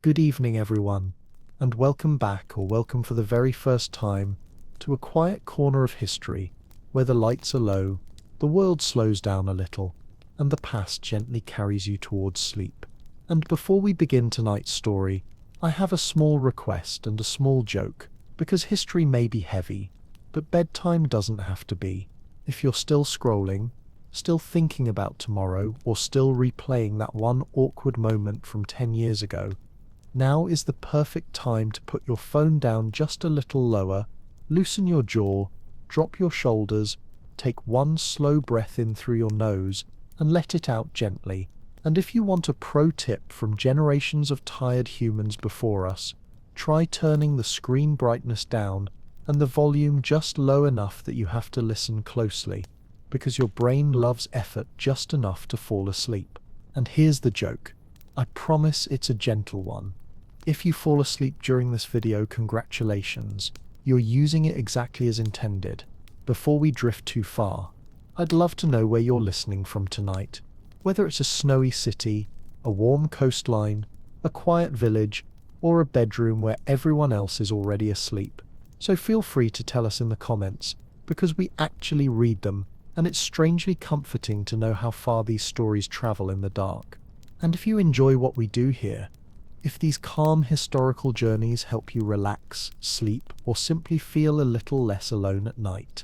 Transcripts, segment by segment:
Good evening, everyone, and welcome back, or welcome for the very first time, to a quiet corner of history where the lights are low, the world slows down a little, and the past gently carries you towards sleep. And before we begin tonight's story, I have a small request and a small joke, because history may be heavy, but bedtime doesn't have to be. If you're still scrolling, still thinking about tomorrow, or still replaying that one awkward moment from 10 years ago, now is the perfect time to put your phone down just a little lower, loosen your jaw, drop your shoulders, take one slow breath in through your nose, and let it out gently. And if you want a pro tip from generations of tired humans before us, try turning the screen brightness down and the volume just low enough that you have to listen closely, because your brain loves effort just enough to fall asleep. And here's the joke. I promise it's a gentle one. If you fall asleep during this video, congratulations. You're using it exactly as intended. Before we drift too far, I'd love to know where you're listening from tonight. Whether it's a snowy city, a warm coastline, a quiet village, or a bedroom where everyone else is already asleep. So feel free to tell us in the comments, because we actually read them, and it's strangely comforting to know how far these stories travel in the dark. And if you enjoy what we do here, if these calm historical journeys help you relax, sleep, or simply feel a little less alone at night,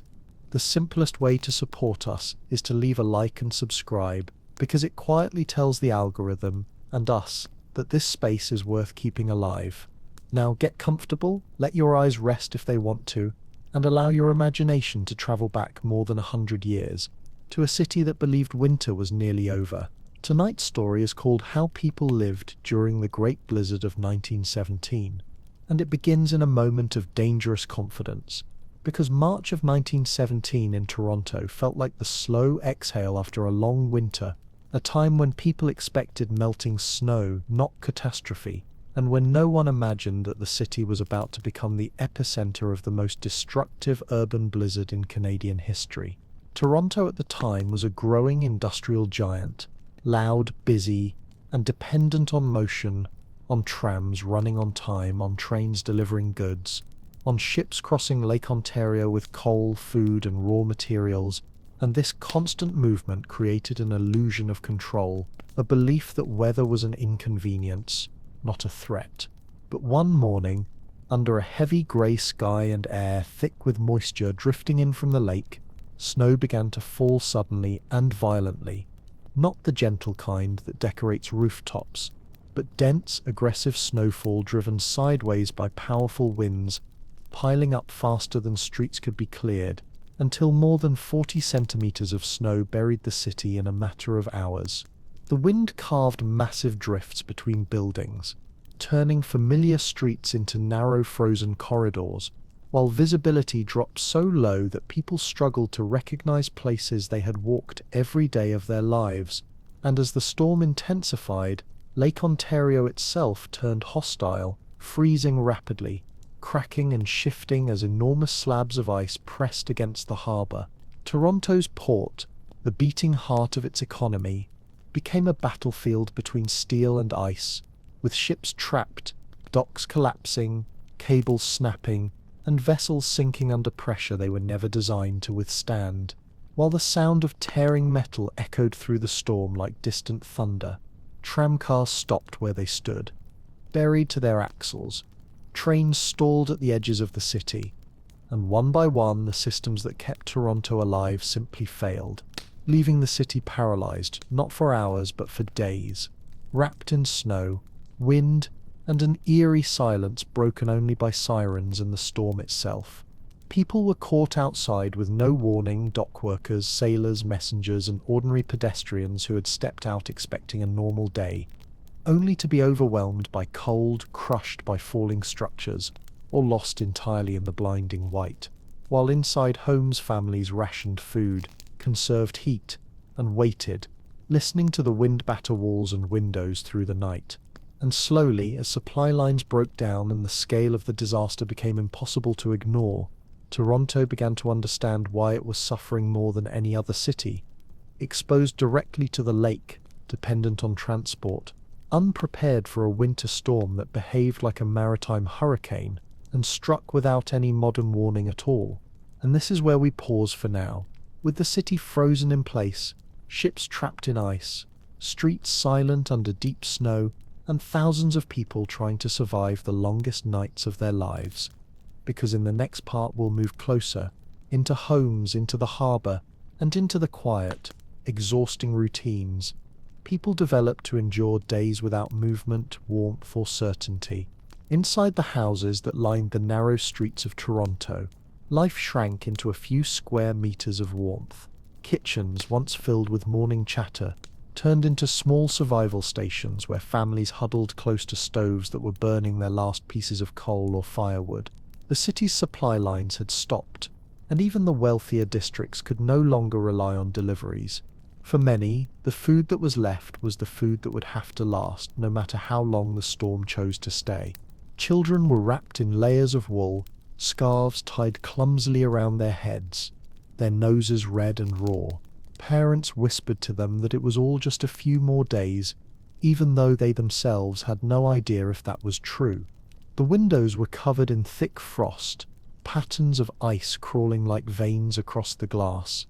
the simplest way to support us is to leave a like and subscribe, because it quietly tells the algorithm and us that this space is worth keeping alive. Now get comfortable, let your eyes rest if they want to, and allow your imagination to travel back more than 100 years, to a city that believed winter was nearly over. Tonight's story is called How People Lived During the Great Blizzard of 1917, and it begins in a moment of dangerous confidence, because March of 1917 in Toronto felt like the slow exhale after a long winter, a time when people expected melting snow, not catastrophe, and when no one imagined that the city was about to become the epicenter of the most destructive urban blizzard in Canadian history. Toronto at the time was a growing industrial giant, loud, busy, and dependent on motion, on trams running on time, on trains delivering goods, on ships crossing Lake Ontario with coal, food, and raw materials, and this constant movement created an illusion of control, a belief that weather was an inconvenience, not a threat. But one morning, under a heavy grey sky and air thick with moisture drifting in from the lake, snow began to fall suddenly and violently. Not the gentle kind that decorates rooftops, but dense, aggressive snowfall driven sideways by powerful winds, piling up faster than streets could be cleared, until more than 40 centimeters of snow buried the city in a matter of hours. The wind carved massive drifts between buildings, turning familiar streets into narrow frozen corridors, while visibility dropped so low that people struggled to recognize places they had walked every day of their lives. And as the storm intensified, Lake Ontario itself turned hostile, freezing rapidly, cracking and shifting as enormous slabs of ice pressed against the harbor. Toronto's port, the beating heart of its economy, became a battlefield between steel and ice, with ships trapped, docks collapsing, cables snapping, and vessels sinking under pressure they were never designed to withstand. While the sound of tearing metal echoed through the storm like distant thunder, tramcars stopped where they stood, buried to their axles. Trains stalled at the edges of the city, and one by one the systems that kept Toronto alive simply failed, leaving the city paralyzed, not for hours but for days, wrapped in snow, wind, and an eerie silence broken only by sirens and the storm itself. People were caught outside with no warning, dock workers, sailors, messengers, and ordinary pedestrians who had stepped out expecting a normal day, only to be overwhelmed by cold, crushed by falling structures, or lost entirely in the blinding white. While inside homes, families rationed food, conserved heat, and waited, listening to the wind batter walls and windows through the night. And slowly, as supply lines broke down and the scale of the disaster became impossible to ignore, Toronto began to understand why it was suffering more than any other city. Exposed directly to the lake, dependent on transport, unprepared for a winter storm that behaved like a maritime hurricane and struck without any modern warning at all. And this is where we pause for now. With the city frozen in place, ships trapped in ice, streets silent under deep snow, and thousands of people trying to survive the longest nights of their lives. Because in the next part we'll move closer, into homes, into the harbour, and into the quiet, exhausting routines. People developed to endure days without movement, warmth, or certainty. Inside the houses that lined the narrow streets of Toronto, life shrank into a few square meters of warmth. Kitchens, once filled with morning chatter, turned into small survival stations where families huddled close to stoves that were burning their last pieces of coal or firewood. The city's supply lines had stopped, and even the wealthier districts could no longer rely on deliveries. For many, the food that was left was the food that would have to last, no matter how long the storm chose to stay. Children were wrapped in layers of wool, scarves tied clumsily around their heads, their noses red and raw. Parents whispered to them that it was all just a few more days, even though they themselves had no idea if that was true. The windows were covered in thick frost, patterns of ice crawling like veins across the glass,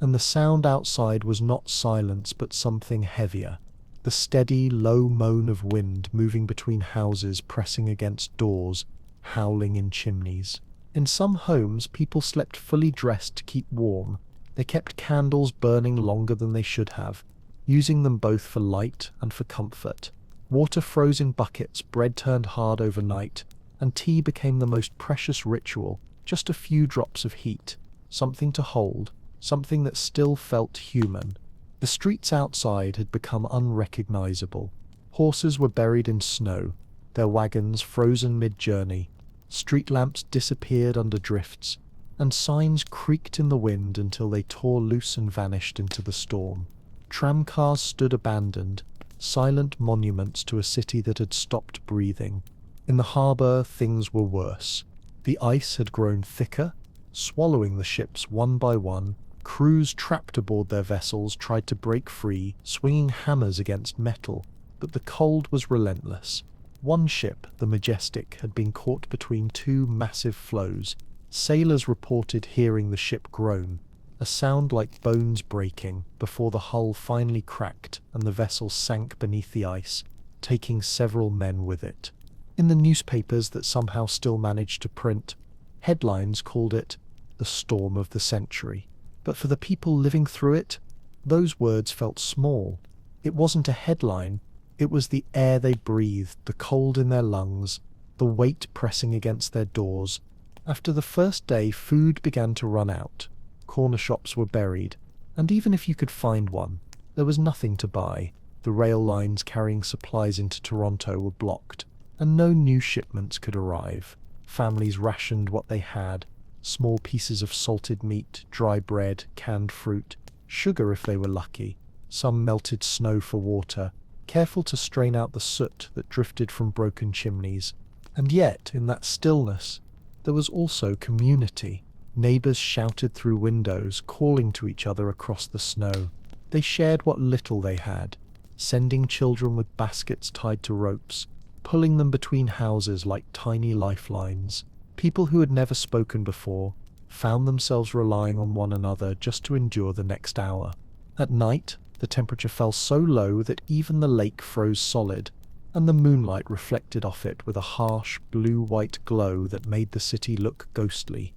and the sound outside was not silence but something heavier. The steady, low moan of wind moving between houses, pressing against doors, howling in chimneys. In some homes, people slept fully dressed to keep warm. They kept candles burning longer than they should have, using them both for light and for comfort. Water froze in buckets, bread turned hard overnight, and tea became the most precious ritual, just a few drops of heat, something to hold, something that still felt human. The streets outside had become unrecognizable. Horses were buried in snow, their wagons frozen mid-journey. Street lamps disappeared under drifts, and signs creaked in the wind until they tore loose and vanished into the storm. Tramcars stood abandoned, silent monuments to a city that had stopped breathing. In the harbour, things were worse. The ice had grown thicker, swallowing the ships one by one. Crews trapped aboard their vessels tried to break free, swinging hammers against metal, but the cold was relentless. One ship, the Majestic, had been caught between two massive floes. Sailors reported hearing the ship groan, a sound like bones breaking, before the hull finally cracked and the vessel sank beneath the ice, taking several men with it. In the newspapers that somehow still managed to print, headlines called it the storm of the century. But for the people living through it, those words felt small. It wasn't a headline, it was the air they breathed, the cold in their lungs, the weight pressing against their doors. After the first day, food began to run out. Corner shops were buried, and even if you could find one, there was nothing to buy. The rail lines carrying supplies into Toronto were blocked, and no new shipments could arrive. Families rationed what they had: small pieces of salted meat, dry bread, canned fruit, sugar if they were lucky, some melted snow for water, careful to strain out the soot that drifted from broken chimneys. And yet, in that stillness, there was also community. Neighbours shouted through windows, calling to each other across the snow. They shared what little they had, sending children with baskets tied to ropes, pulling them between houses like tiny lifelines. People who had never spoken before found themselves relying on one another just to endure the next hour. At night, the temperature fell so low that even the lake froze solid, and the moonlight reflected off it with a harsh blue-white glow that made the city look ghostly.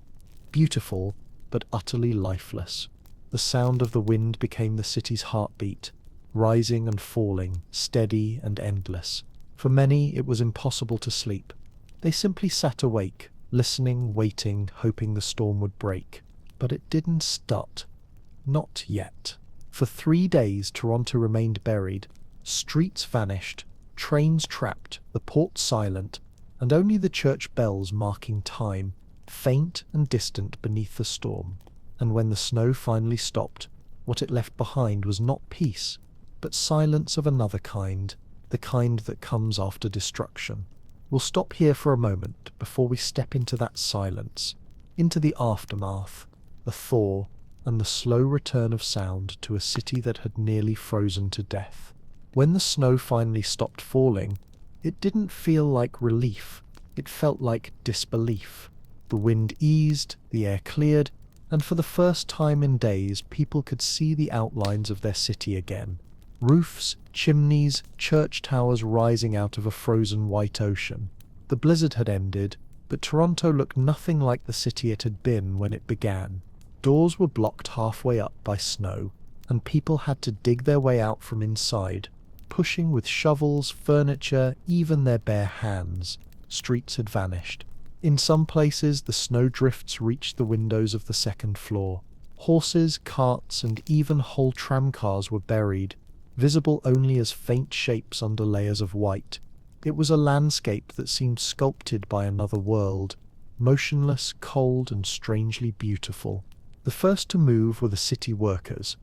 Beautiful, but utterly lifeless. The sound of the wind became the city's heartbeat, rising and falling, steady and endless. For many, it was impossible to sleep. They simply sat awake, listening, waiting, hoping the storm would break. But it didn't start. Not yet. For 3 days, Toronto remained buried. Streets vanished, trains trapped, the port silent, and only the church bells marking time, faint and distant beneath the storm. And when the snow finally stopped, what it left behind was not peace, but silence of another kind, the kind that comes after destruction. We'll stop here for a moment before we step into that silence, into the aftermath, the thaw, and the slow return of sound to a city that had nearly frozen to death. When the snow finally stopped falling, it didn't feel like relief, it felt like disbelief. The wind eased, the air cleared, and for the first time in days people could see the outlines of their city again. Roofs, chimneys, church towers rising out of a frozen white ocean. The blizzard had ended, but Toronto looked nothing like the city it had been when it began. Doors were blocked halfway up by snow, and people had to dig their way out from inside, pushing with shovels, furniture, even their bare hands. Streets had vanished. In some places, the snow drifts reached the windows of the second floor. Horses, carts, and even whole tramcars were buried, visible only as faint shapes under layers of white. It was a landscape that seemed sculpted by another world, motionless, cold, and strangely beautiful. The first to move were the city workers,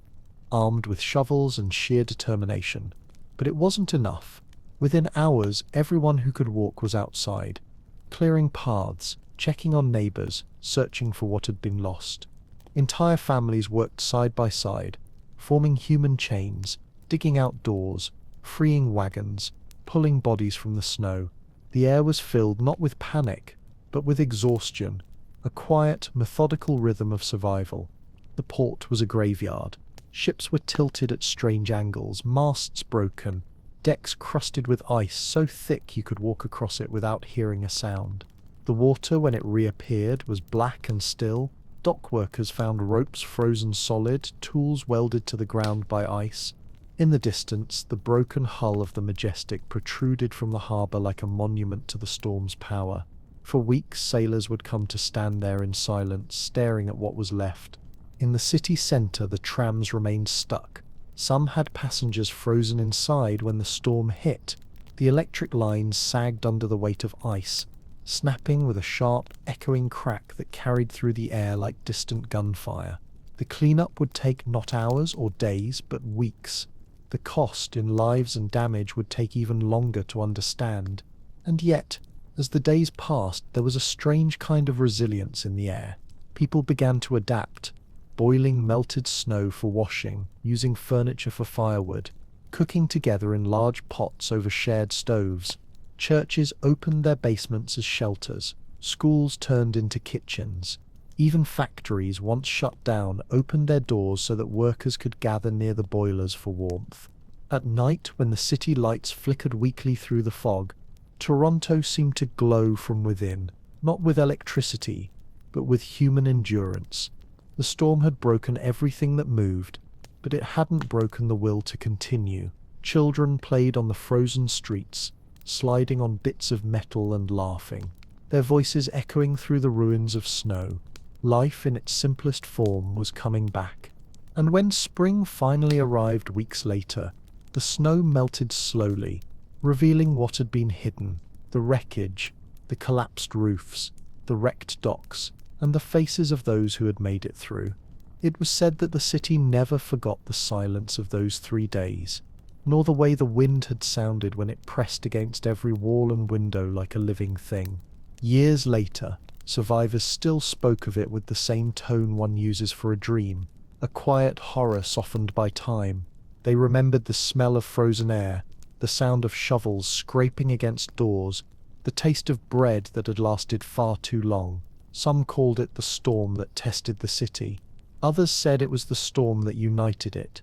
armed with shovels and sheer determination. But it wasn't enough. Within hours, everyone who could walk was outside, clearing paths, checking on neighbors, searching for what had been lost. Entire families worked side by side, forming human chains, digging out doors, freeing wagons, pulling bodies from the snow. The air was filled not with panic, but with exhaustion, a quiet, methodical rhythm of survival. The port was a graveyard. Ships were tilted at strange angles, masts broken, decks crusted with ice so thick you could walk across it without hearing a sound. The water, when it reappeared, was black and still. Dock workers found ropes frozen solid, tools welded to the ground by ice. In the distance, the broken hull of the Majestic protruded from the harbour like a monument to the storm's power. For weeks, sailors would come to stand there in silence, staring at what was left. In the city centre, the trams remained stuck. Some had passengers frozen inside when the storm hit. The electric lines sagged under the weight of ice, snapping with a sharp, echoing crack that carried through the air like distant gunfire. The cleanup would take not hours or days, but weeks. The cost in lives and damage would take even longer to understand. And yet, as the days passed, there was a strange kind of resilience in the air. People began to adapt, boiling melted snow for washing, using furniture for firewood, cooking together in large pots over shared stoves. Churches opened their basements as shelters. Schools turned into kitchens. Even factories, once shut down, opened their doors so that workers could gather near the boilers for warmth. At night, when the city lights flickered weakly through the fog, Toronto seemed to glow from within, not with electricity, but with human endurance. The storm had broken everything that moved, but it hadn't broken the will to continue. Children played on the frozen streets, sliding on bits of metal and laughing, their voices echoing through the ruins of snow. Life in its simplest form was coming back. And when spring finally arrived weeks later, the snow melted slowly, revealing what had been hidden: the wreckage, the collapsed roofs, the wrecked docks, and the faces of those who had made it through. It was said that the city never forgot the silence of those 3 days, nor the way the wind had sounded when it pressed against every wall and window like a living thing. Years later, survivors still spoke of it with the same tone one uses for a dream, a quiet horror softened by time. They remembered the smell of frozen air, the sound of shovels scraping against doors, the taste of bread that had lasted far too long. Some called it the storm that tested the city. Others said it was the storm that united it.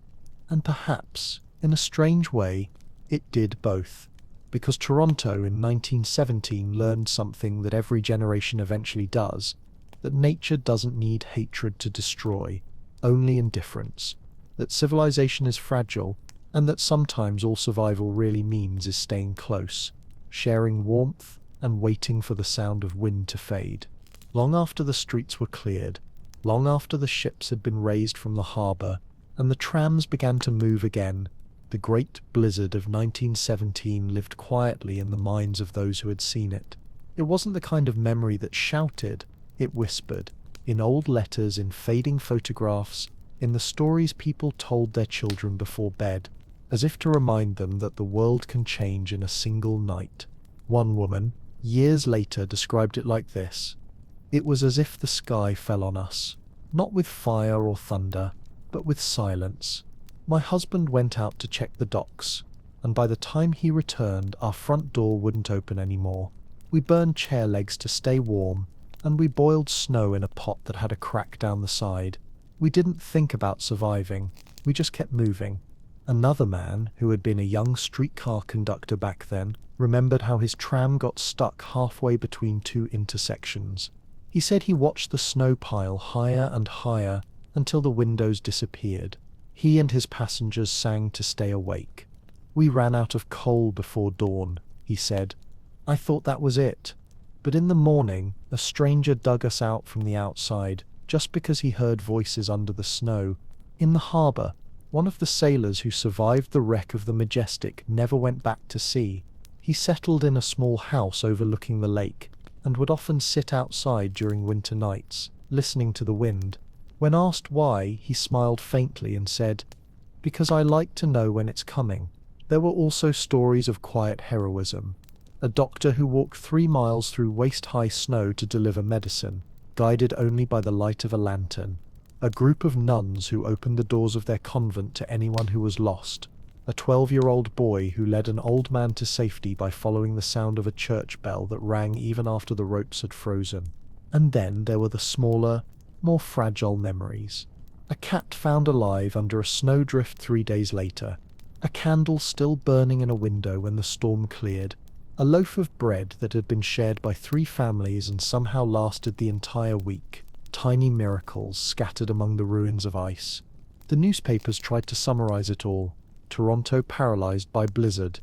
And perhaps, in a strange way, it did both. Because Toronto in 1917 learned something that every generation eventually does, that nature doesn't need hatred to destroy, only indifference, that civilization is fragile, and that sometimes all survival really means is staying close, sharing warmth, and waiting for the sound of wind to fade. Long after the streets were cleared, long after the ships had been raised from the harbour, and the trams began to move again, the great blizzard of 1917 lived quietly in the minds of those who had seen it. It wasn't the kind of memory that shouted, it whispered, in old letters, in fading photographs, in the stories people told their children before bed, as if to remind them that the world can change in a single night. One woman, years later, described it like this: "It was as if the sky fell on us, not with fire or thunder, but with silence. My husband went out to check the docks. and by the time he returned, our front door wouldn't open anymore. We burned chair legs to stay warm, and we boiled snow in a pot that had a crack down the side. We didn't think about surviving, we just kept moving. Another man, who had been a young streetcar conductor back then, remembered how his tram got stuck halfway between two intersections. He said he watched the snow pile higher and higher until the windows disappeared. He and his passengers sang to stay awake. "We ran out of coal before dawn," he said. "I thought that was it. But in the morning, a stranger dug us out from the outside just because he heard voices under the snow. In the harbour, one of the sailors who survived the wreck of the Majestic never went back to sea. He settled in a small house overlooking the lake and would often sit outside during winter nights, listening to the wind. When asked why, he smiled faintly and said, 'Because I like to know when it's coming.'" There were also stories of quiet heroism. A doctor who walked 3 miles through waist-high snow to deliver medicine, guided only by the light of a lantern. A group of nuns who opened the doors of their convent to anyone who was lost. A 12-year-old boy who led an old man to safety by following the sound of a church bell that rang even after the ropes had frozen. And then there were the smaller, more fragile memories. A cat found alive under a snowdrift 3 days later. A candle still burning in a window when the storm cleared. A loaf of bread that had been shared by 3 families and somehow lasted the entire week. Tiny miracles scattered among the ruins of ice. The newspapers tried to summarize it all. Toronto paralyzed by blizzard.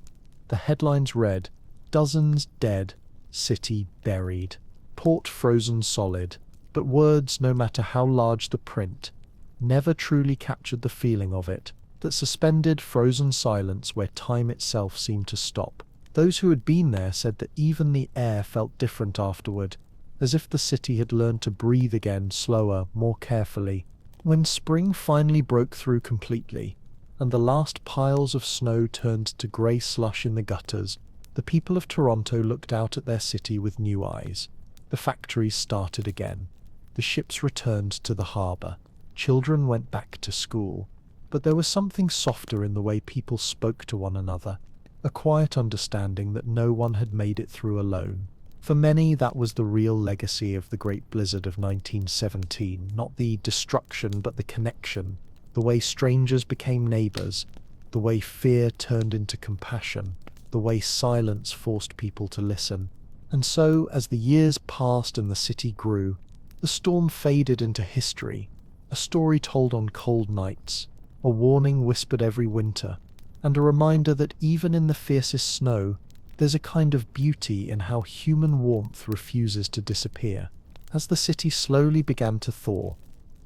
The headlines read, "Dozens dead, city buried, port frozen solid." But words, no matter how large the print, never truly captured the feeling of it, that suspended, frozen silence where time itself seemed to stop. Those who had been there said that even the air felt different afterward, as if the city had learned to breathe again, slower, more carefully. When spring finally broke through completely, and the last piles of snow turned to grey slush in the gutters, the people of Toronto looked out at their city with new eyes. The factories started again. The ships returned to the harbour. Children went back to school. But there was something softer in the way people spoke to one another, a quiet understanding that no one had made it through alone. For many, that was the real legacy of the Great Blizzard of 1917, not the destruction but the connection, the way strangers became neighbours, the way fear turned into compassion, the way silence forced people to listen. And so, as the years passed and the city grew, the storm faded into history, a story told on cold nights, a warning whispered every winter, and a reminder that even in the fiercest snow, there's a kind of beauty in how human warmth refuses to disappear. As the city slowly began to thaw,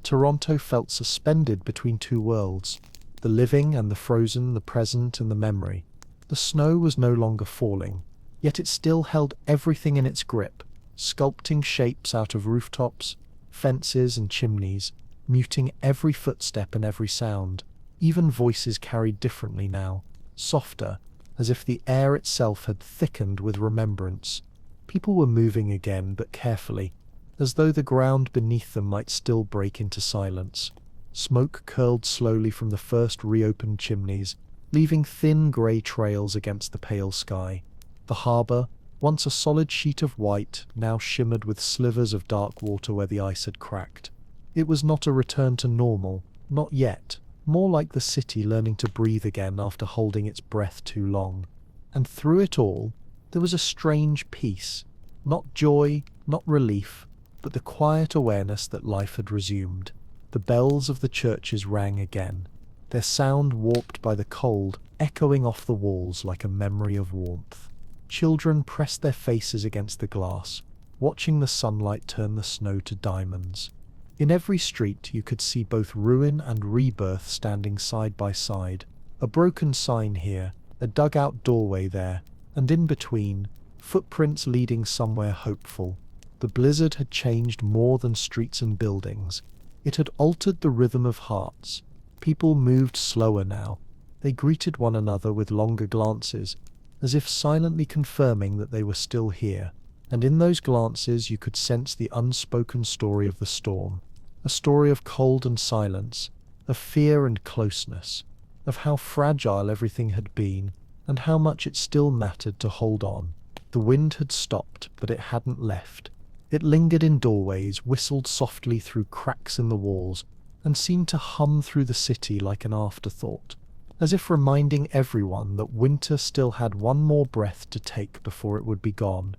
Toronto felt suspended between 2 worlds, the living and the frozen, the present and the memory. The snow was no longer falling, yet it still held everything in its grip, sculpting shapes out of rooftops, fences and chimneys, muting every footstep and every sound. Even voices carried differently now, softer, as if the air itself had thickened with remembrance. People were moving again, but carefully, as though the ground beneath them might still break into silence. Smoke curled slowly from the first reopened chimneys, leaving thin grey trails against the pale sky. The harbour, once a solid sheet of white, now shimmered with slivers of dark water where the ice had cracked. It was not a return to normal, not yet, more like the city learning to breathe again after holding its breath too long. And through it all, there was a strange peace, not joy, not relief, but the quiet awareness that life had resumed. The bells of the churches rang again, their sound warped by the cold, echoing off the walls like a memory of warmth. Children pressed their faces against the glass, watching the sunlight turn the snow to diamonds. In every street you could see both ruin and rebirth standing side by side. A broken sign here, a dugout doorway there, and in between, footprints leading somewhere hopeful. The blizzard had changed more than streets and buildings. It had altered the rhythm of hearts. People moved slower now. They greeted one another with longer glances, as if silently confirming that they were still here. And in those glances you could sense the unspoken story of the storm, a story of cold and silence, of fear and closeness, of how fragile everything had been, and how much it still mattered to hold on. The wind had stopped, but it hadn't left. It lingered in doorways, whistled softly through cracks in the walls, and seemed to hum through the city like an afterthought, as if reminding everyone that winter still had one more breath to take before it would be gone.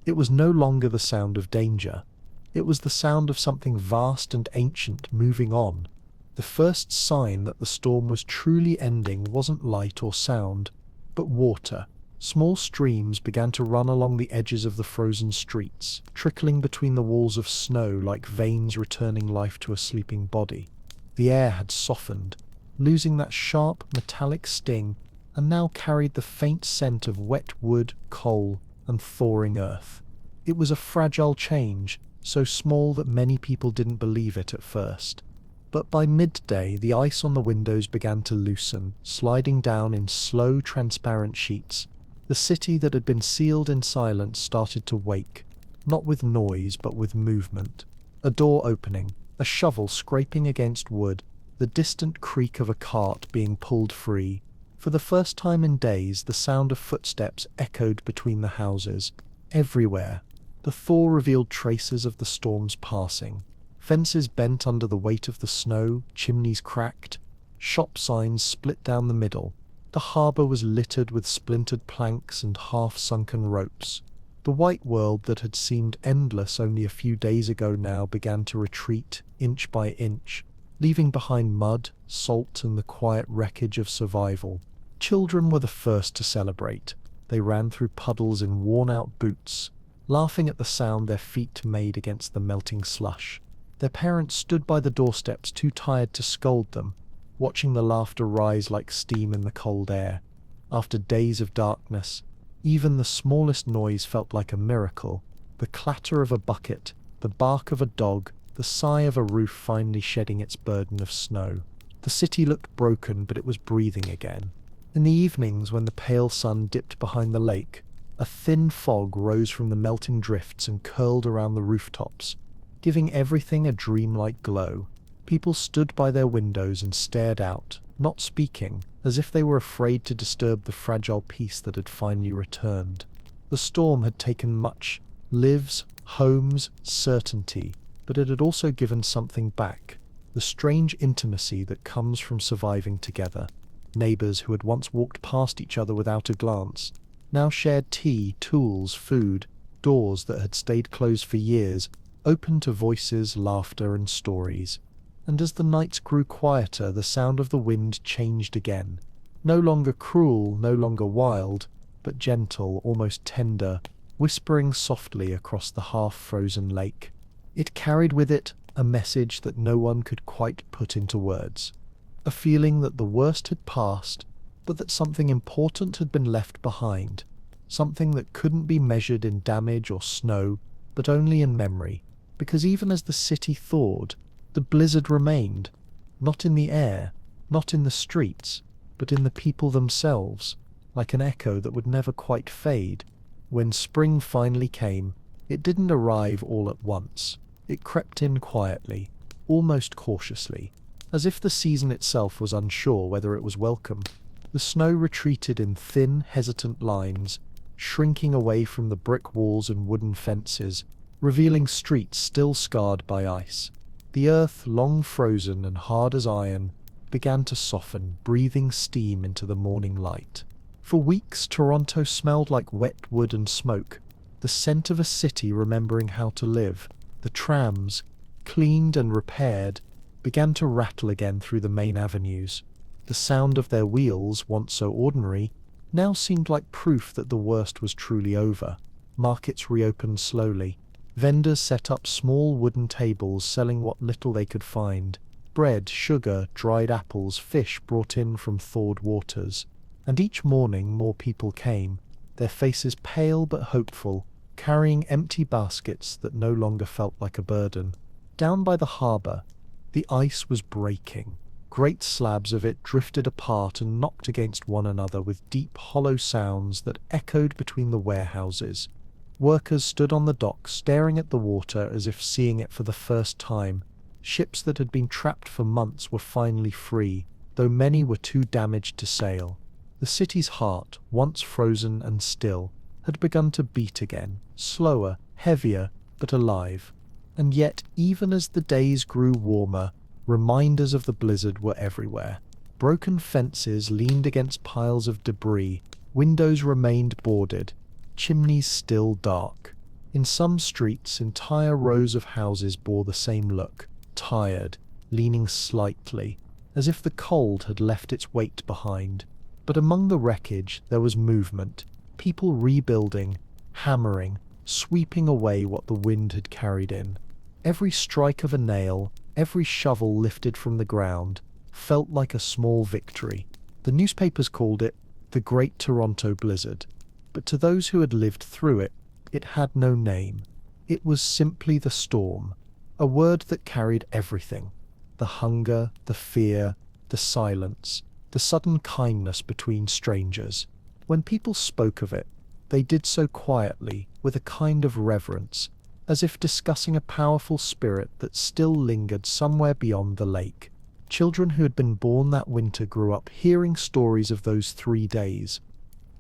It was no longer the sound of danger. It was the sound of something vast and ancient moving on. The first sign that the storm was truly ending wasn't light or sound, but water. Small streams began to run along the edges of the frozen streets, trickling between the walls of snow like veins returning life to a sleeping body. The air had softened, losing that sharp, metallic sting, and now carried the faint scent of wet wood, coal, and thawing earth. It was a fragile change, so small that many people didn't believe it at first. But by midday, the ice on the windows began to loosen, sliding down in slow, transparent sheets. The city that had been sealed in silence started to wake, not with noise, but with movement. A door opening, a shovel scraping against wood, the distant creak of a cart being pulled free. For the first time in days, the sound of footsteps echoed between the houses. Everywhere, the thaw revealed traces of the storm's passing. Fences bent under the weight of the snow, chimneys cracked, shop signs split down the middle. The harbour was littered with splintered planks and half-sunken ropes. The white world that had seemed endless only a few days ago now began to retreat, inch by inch, leaving behind mud, salt, and the quiet wreckage of survival. Children were the first to celebrate. They ran through puddles in worn-out boots, laughing at the sound their feet made against the melting slush. Their parents stood by the doorsteps too tired to scold them, watching the laughter rise like steam in the cold air. After days of darkness, even the smallest noise felt like a miracle. The clatter of a bucket, the bark of a dog, the sigh of a roof finally shedding its burden of snow. The city looked broken, but it was breathing again. In the evenings, when the pale sun dipped behind the lake, a thin fog rose from the melting drifts and curled around the rooftops, giving everything a dreamlike glow. People stood by their windows and stared out, not speaking, as if they were afraid to disturb the fragile peace that had finally returned. The storm had taken much: lives, homes, certainty, but it had also given something back: the strange intimacy that comes from surviving together. Neighbours who had once walked past each other without a glance now shared tea, tools, food. Doors that had stayed closed for years opened to voices, laughter, and stories. And as the nights grew quieter, the sound of the wind changed again. No longer cruel, no longer wild, but gentle, almost tender, whispering softly across the half-frozen lake. It carried with it a message that no one could quite put into words. A feeling that the worst had passed, but that something important had been left behind. Something that couldn't be measured in damage or snow, but only in memory. Because even as the city thawed, the blizzard remained, not in the air, not in the streets, but in the people themselves, like an echo that would never quite fade. When spring finally came, it didn't arrive all at once. It crept in quietly, almost cautiously, as if the season itself was unsure whether it was welcome. The snow retreated in thin, hesitant lines, shrinking away from the brick walls and wooden fences, revealing streets still scarred by ice. The earth, long frozen and hard as iron, began to soften, breathing steam into the morning light. For weeks, Toronto smelled like wet wood and smoke, the scent of a city remembering how to live. The trams, cleaned and repaired, began to rattle again through the main avenues. The sound of their wheels, once so ordinary, now seemed like proof that the worst was truly over. Markets reopened slowly. Vendors set up small wooden tables selling what little they could find: bread, sugar, dried apples, fish brought in from thawed waters. And each morning more people came, their faces pale but hopeful, carrying empty baskets that no longer felt like a burden. Down by the harbour, the ice was breaking. Great slabs of it drifted apart and knocked against one another with deep, hollow sounds that echoed between the warehouses. Workers stood on the dock staring at the water as if seeing it for the first time. Ships that had been trapped for months were finally free, though many were too damaged to sail. The city's heart, once frozen and still, had begun to beat again, slower, heavier, but alive. And yet, even as the days grew warmer, reminders of the blizzard were everywhere. Broken fences leaned against piles of debris, windows remained boarded, chimneys still dark. In some streets, entire rows of houses bore the same look, tired, leaning slightly, as if the cold had left its weight behind. But among the wreckage there was movement, people rebuilding, hammering, sweeping away what the wind had carried in. Every strike of a nail, every shovel lifted from the ground, felt like a small victory. The newspapers called it the Great Toronto Blizzard, but to those who had lived through it, it had no name. It was simply the storm, a word that carried everything: the hunger, the fear, the silence, the sudden kindness between strangers. When people spoke of it, they did so quietly, with a kind of reverence, as if discussing a powerful spirit that still lingered somewhere beyond the lake. Children who had been born that winter grew up hearing stories of those 3 days,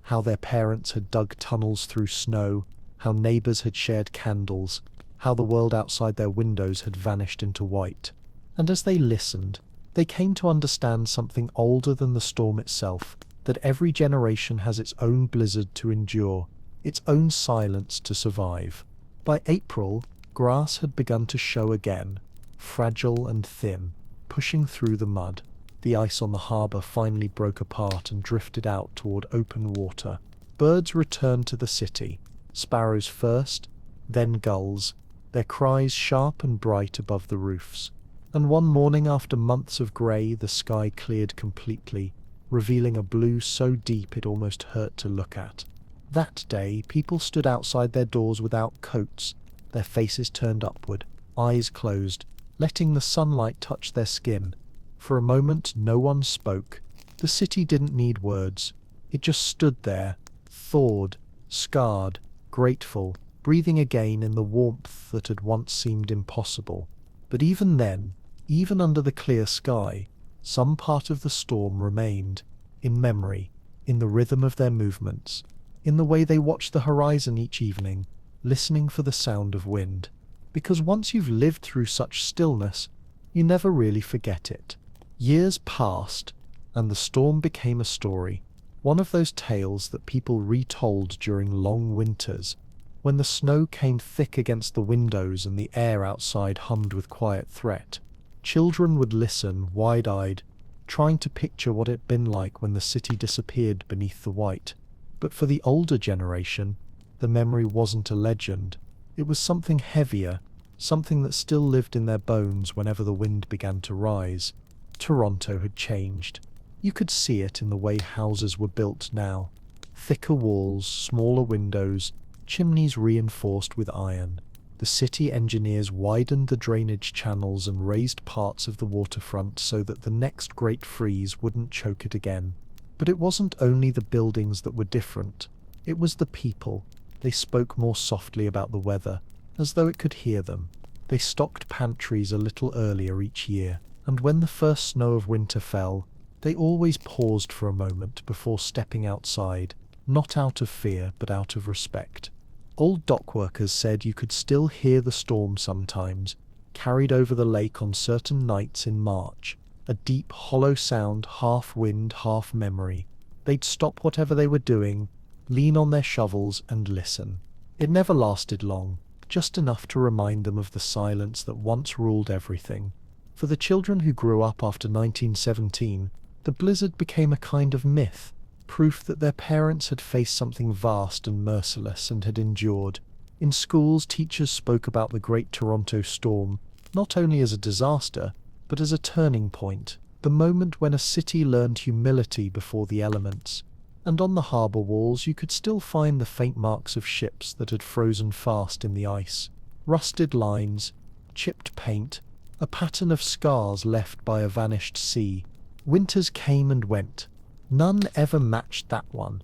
how their parents had dug tunnels through snow, how neighbors had shared candles, how the world outside their windows had vanished into white. And as they listened, they came to understand something older than the storm itself, that every generation has its own blizzard to endure, its own silence to survive. By April, grass had begun to show again, fragile and thin, pushing through the mud. The ice on the harbour finally broke apart and drifted out toward open water. Birds returned to the city, sparrows first, then gulls, their cries sharp and bright above the roofs. And one morning, after months of grey, the sky cleared completely, revealing a blue so deep it almost hurt to look at. That day, people stood outside their doors without coats, their faces turned upward, eyes closed, letting the sunlight touch their skin. For a moment, no one spoke. The city didn't need words. It just stood there, thawed, scarred, grateful, breathing again in the warmth that had once seemed impossible. But even then, even under the clear sky, some part of the storm remained, in memory, in the rhythm of their movements, in the way they watched the horizon each evening, listening for the sound of wind. Because once you've lived through such stillness, you never really forget it. Years passed, and the storm became a story, one of those tales that people retold during long winters, when the snow came thick against the windows and the air outside hummed with quiet threat. Children would listen, wide-eyed, trying to picture what it had been like when the city disappeared beneath the white. But for the older generation, the memory wasn't a legend. It was something heavier, something that still lived in their bones whenever the wind began to rise. Toronto had changed. You could see it in the way houses were built now. Thicker walls, smaller windows, chimneys reinforced with iron. The city engineers widened the drainage channels and raised parts of the waterfront so that the next great freeze wouldn't choke it again. But it wasn't only the buildings that were different. It was the people. They spoke more softly about the weather, as though it could hear them. They stocked pantries a little earlier each year, and when the first snow of winter fell, they always paused for a moment before stepping outside, not out of fear but out of respect. Old dockworkers said you could still hear the storm sometimes, carried over the lake on certain nights in March, a deep, hollow sound, half wind, half memory. They'd stop whatever they were doing, lean on their shovels and listen. It never lasted long, just enough to remind them of the silence that once ruled everything. For the children who grew up after 1917, the blizzard became a kind of myth, proof that their parents had faced something vast and merciless and had endured. In schools, teachers spoke about the Great Toronto Storm, not only as a disaster, but as a turning point, the moment when a city learned humility before the elements. And on the harbour walls you could still find the faint marks of ships that had frozen fast in the ice. Rusted lines, chipped paint, a pattern of scars left by a vanished sea. Winters came and went. None ever matched that one.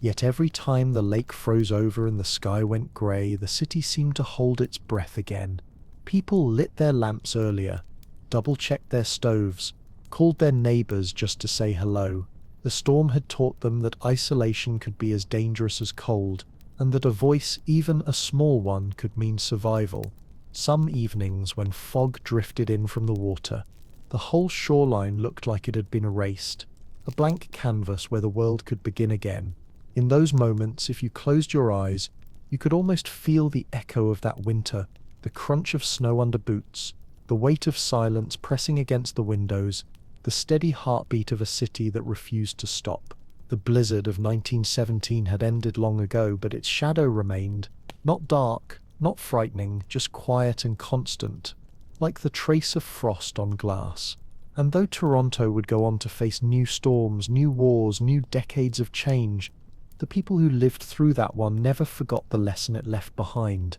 Yet every time the lake froze over and the sky went grey, the city seemed to hold its breath again. People lit their lamps earlier, double-checked their stoves, called their neighbours just to say hello. The storm had taught them that isolation could be as dangerous as cold, and that a voice, even a small one, could mean survival. Some evenings, when fog drifted in from the water, the whole shoreline looked like it had been erased, a blank canvas where the world could begin again. In those moments, if you closed your eyes, you could almost feel the echo of that winter, the crunch of snow under boots, the weight of silence pressing against the windows, the steady heartbeat of a city that refused to stop. The blizzard of 1917 had ended long ago, but its shadow remained, not dark, not frightening, just quiet and constant, like the trace of frost on glass. And though Toronto would go on to face new storms, new wars, new decades of change, the people who lived through that one never forgot the lesson it left behind.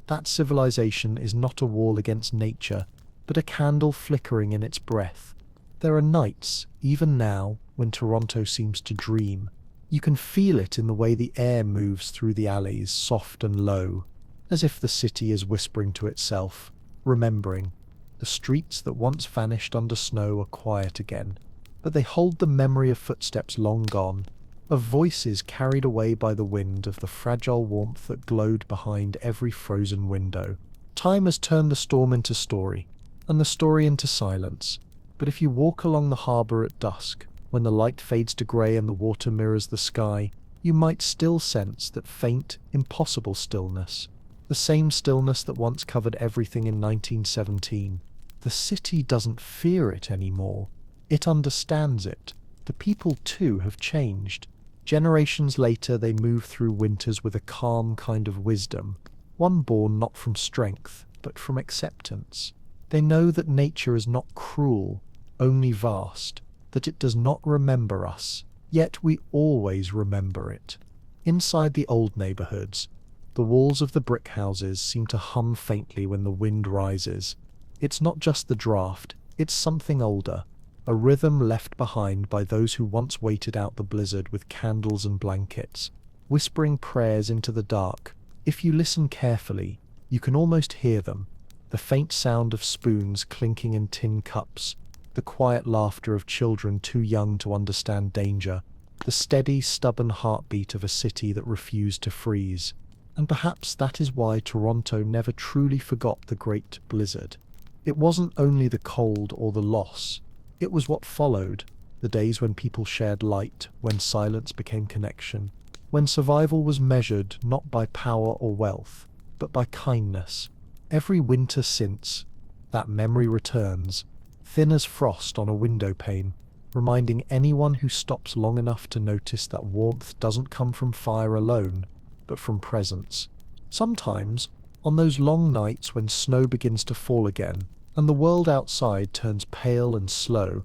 That civilization is not a wall against nature, but a candle flickering in its breath. There are nights, even now, when Toronto seems to dream. You can feel it in the way the air moves through the alleys, soft and low, as if the city is whispering to itself, remembering. The streets that once vanished under snow are quiet again, but they hold the memory of footsteps long gone, of voices carried away by the wind, of the fragile warmth that glowed behind every frozen window. Time has turned the storm into story, and the story into silence. But if you walk along the harbour at dusk, when the light fades to grey and the water mirrors the sky, you might still sense that faint, impossible stillness. The same stillness that once covered everything in 1917. The city doesn't fear it anymore. It understands it. The people, too, have changed. Generations later, they move through winters with a calm kind of wisdom, one born not from strength, but from acceptance. They know that nature is not cruel, only vast, that it does not remember us, yet we always remember it. Inside the old neighborhoods, the walls of the brick houses seem to hum faintly when the wind rises. It's not just the draft, it's something older, a rhythm left behind by those who once waited out the blizzard with candles and blankets, whispering prayers into the dark. If you listen carefully, you can almost hear them, the faint sound of spoons clinking in tin cups, the quiet laughter of children too young to understand danger, the steady, stubborn heartbeat of a city that refused to freeze. And perhaps that is why Toronto never truly forgot the Great Blizzard. It wasn't only the cold or the loss, it was what followed, the days when people shared light, when silence became connection, when survival was measured not by power or wealth, but by kindness. Every winter since, that memory returns, thin as frost on a window pane, reminding anyone who stops long enough to notice that warmth doesn't come from fire alone, but from presence. Sometimes, on those long nights when snow begins to fall again, and the world outside turns pale and slow,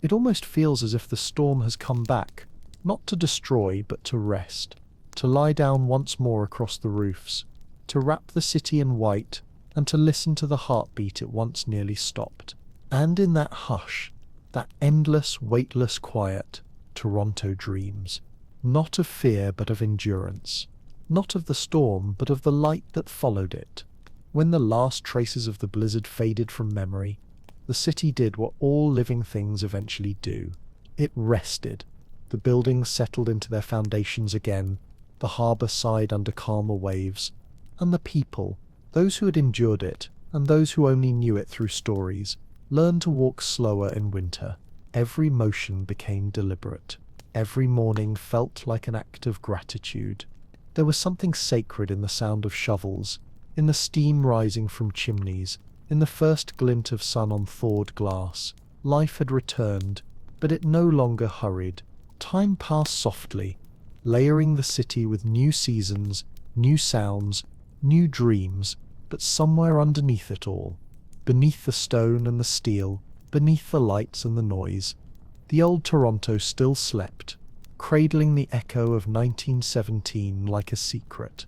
it almost feels as if the storm has come back, not to destroy but to rest, to lie down once more across the roofs, to wrap the city in white, and to listen to the heartbeat it once nearly stopped. And in that hush, that endless, weightless quiet, Toronto dreams, not of fear but of endurance, not of the storm but of the light that followed it. When the last traces of the blizzard faded from memory, the city did what all living things eventually do. It rested. The buildings settled into their foundations again, the harbour sighed under calmer waves, and the people, those who had endured it, and those who only knew it through stories, learned to walk slower in winter. Every motion became deliberate. Every morning felt like an act of gratitude. There was something sacred in the sound of shovels, in the steam rising from chimneys, in the first glint of sun on thawed glass. Life had returned, but it no longer hurried. Time passed softly, layering the city with new seasons, new sounds, new dreams, but somewhere underneath it all, beneath the stone and the steel, beneath the lights and the noise, the old Toronto still slept, cradling the echo of 1917 like a secret.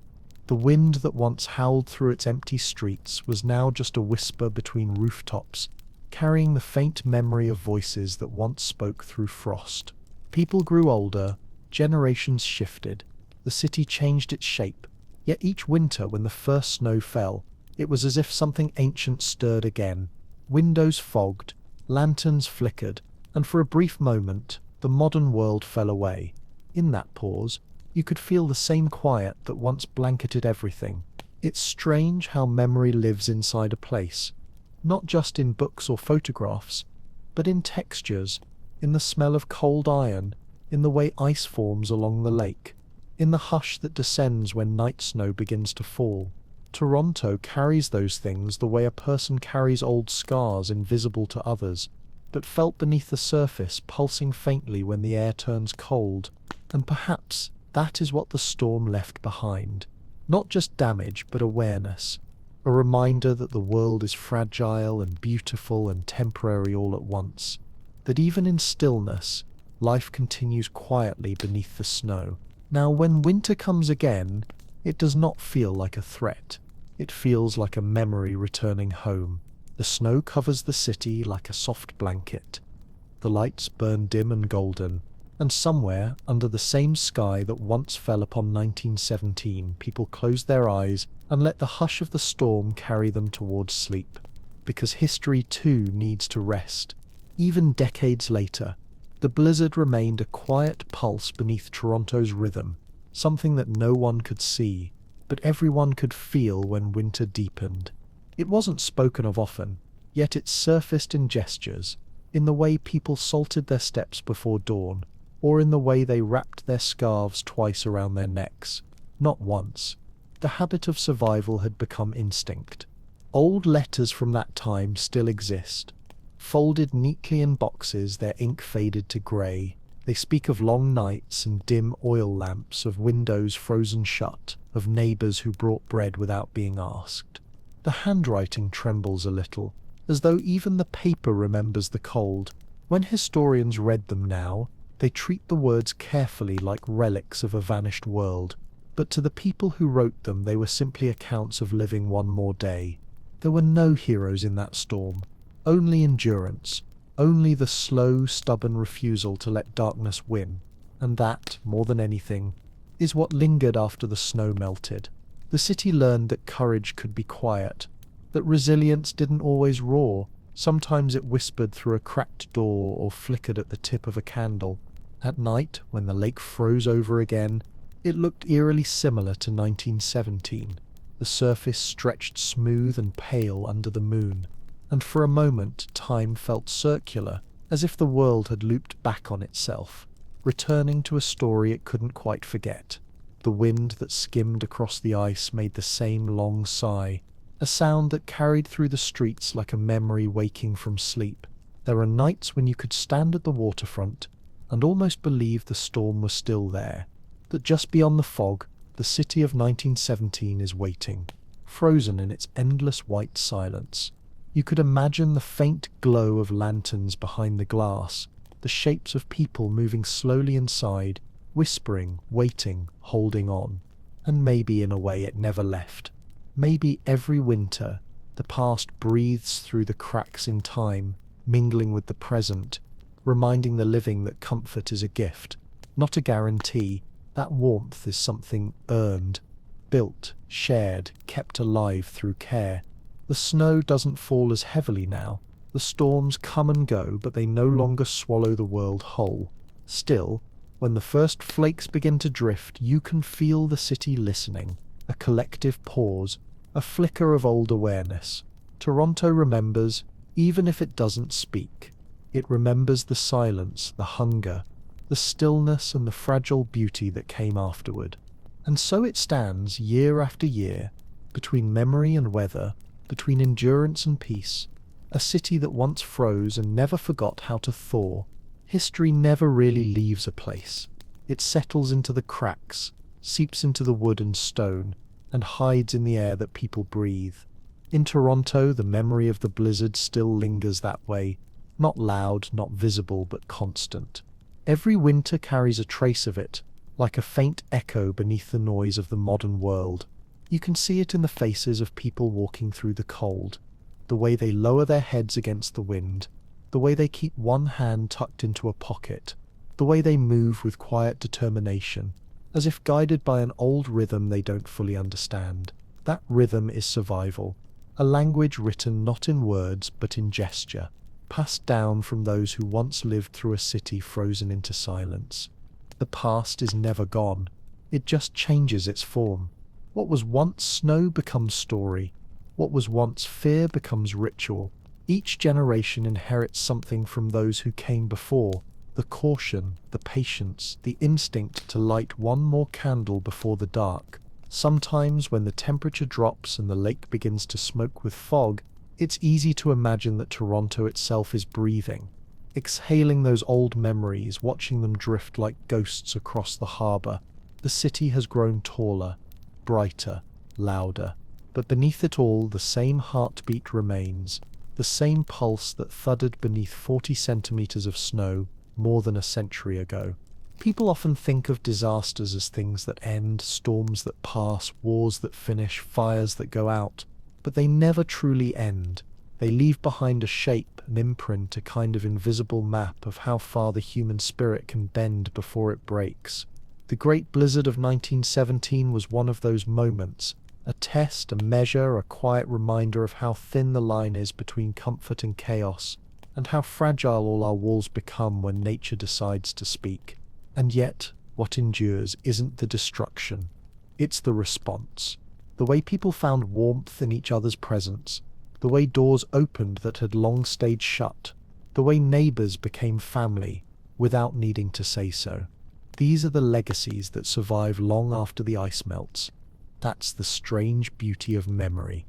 The wind that once howled through its empty streets was now just a whisper between rooftops, carrying the faint memory of voices that once spoke through frost. People grew older, generations shifted, the city changed its shape, yet each winter when the first snow fell, it was as if something ancient stirred again. Windows fogged, lanterns flickered, and for a brief moment, The modern world fell away. In that pause, you could feel the same quiet that once blanketed everything. It's strange how memory lives inside a place, not just in books or photographs, but in textures, in the smell of cold iron, in the way ice forms along the lake, in the hush that descends when night snow begins to fall. Toronto carries those things the way a person carries old scars invisible to others, but felt beneath the surface, pulsing faintly when the air turns cold. And perhaps that is what the storm left behind. Not just damage, but awareness. A reminder that the world is fragile and beautiful and temporary all at once. That even in stillness, life continues quietly beneath the snow. Now, when winter comes again, it does not feel like a threat. It feels like a memory returning home. The snow covers the city like a soft blanket. The lights burn dim and golden, and somewhere under the same sky that once fell upon 1917, people close their eyes and let the hush of the storm carry them towards sleep. Because history too needs to rest. Even decades later, the blizzard remained a quiet pulse beneath Toronto's rhythm, something that no one could see, but everyone could feel when winter deepened. It wasn't spoken of often, yet it surfaced in gestures, in the way people salted their steps before dawn, or in the way they wrapped their scarves twice around their necks. Not once. The habit of survival had become instinct. Old letters from that time still exist. Folded neatly in boxes, their ink faded to grey. They speak of long nights and dim oil lamps, of windows frozen shut, of neighbours who brought bread without being asked. The handwriting trembles a little, as though even the paper remembers the cold. When historians read them now, they treat the words carefully like relics of a vanished world. But to the people who wrote them, they were simply accounts of living one more day. There were no heroes in that storm. Only endurance, only the slow, stubborn refusal to let darkness win. And that, more than anything, is what lingered after the snow melted. The city learned that courage could be quiet, that resilience didn't always roar. Sometimes it whispered through a cracked door or flickered at the tip of a candle. At night, when the lake froze over again, it looked eerily similar to 1917. The surface stretched smooth and pale under the moon. And for a moment time felt circular, as if the world had looped back on itself, returning to a story it couldn't quite forget. The wind that skimmed across the ice made the same long sigh, a sound that carried through the streets like a memory waking from sleep. There are nights when you could stand at the waterfront and almost believe the storm was still there, that just beyond the fog, the city of 1917 is waiting, frozen in its endless white silence. You could imagine the faint glow of lanterns behind the glass, the shapes of people moving slowly inside, whispering, waiting, holding on. And maybe in a way it never left. Maybe every winter, the past breathes through the cracks in time, mingling with the present, reminding the living that comfort is a gift, not a guarantee. That warmth is something earned, built, shared, kept alive through care. The snow doesn't fall as heavily now. The storms come and go, but they no longer swallow the world whole. Still, when the first flakes begin to drift, you can feel the city listening, a collective pause, a flicker of old awareness. Toronto remembers, even if it doesn't speak. It remembers the silence, the hunger, the stillness and the fragile beauty that came afterward. And so it stands year after year, between memory and weather, between endurance and peace, a city that once froze and never forgot how to thaw. History never really leaves a place. It settles into the cracks, seeps into the wood and stone, and hides in the air that people breathe. In Toronto, the memory of the blizzard still lingers that way, not loud, not visible, but constant. Every winter carries a trace of it, like a faint echo beneath the noise of the modern world. You can see it in the faces of people walking through the cold, the way they lower their heads against the wind, the way they keep one hand tucked into a pocket, the way they move with quiet determination, as if guided by an old rhythm they don't fully understand. That rhythm is survival, a language written not in words but in gesture. passed down from those who once lived through a city frozen into silence. The past is never gone, it just changes its form. What was once snow becomes story. What was once fear becomes ritual. Each generation inherits something from those who came before: the caution, the patience, the instinct to light one more candle before the dark. Sometimes, when the temperature drops and the lake begins to smoke with fog, it's easy to imagine that Toronto itself is breathing, exhaling those old memories, watching them drift like ghosts across the harbour. The city has grown taller, brighter, louder, but beneath it all the same heartbeat remains, the same pulse that thudded beneath 40 centimetres of snow more than a century ago. People often think of disasters as things that end, storms that pass, wars that finish, fires that go out, but they never truly end. They leave behind a shape, an imprint, a kind of invisible map of how far the human spirit can bend before it breaks. The Great Blizzard of 1917 was one of those moments, a test, a measure, a quiet reminder of how thin the line is between comfort and chaos, and how fragile all our walls become when nature decides to speak. And yet, what endures isn't the destruction, it's the response. The way people found warmth in each other's presence, the way doors opened that had long stayed shut, the way neighbours became family without needing to say so. These are the legacies that survive long after the ice melts. That's the strange beauty of memory.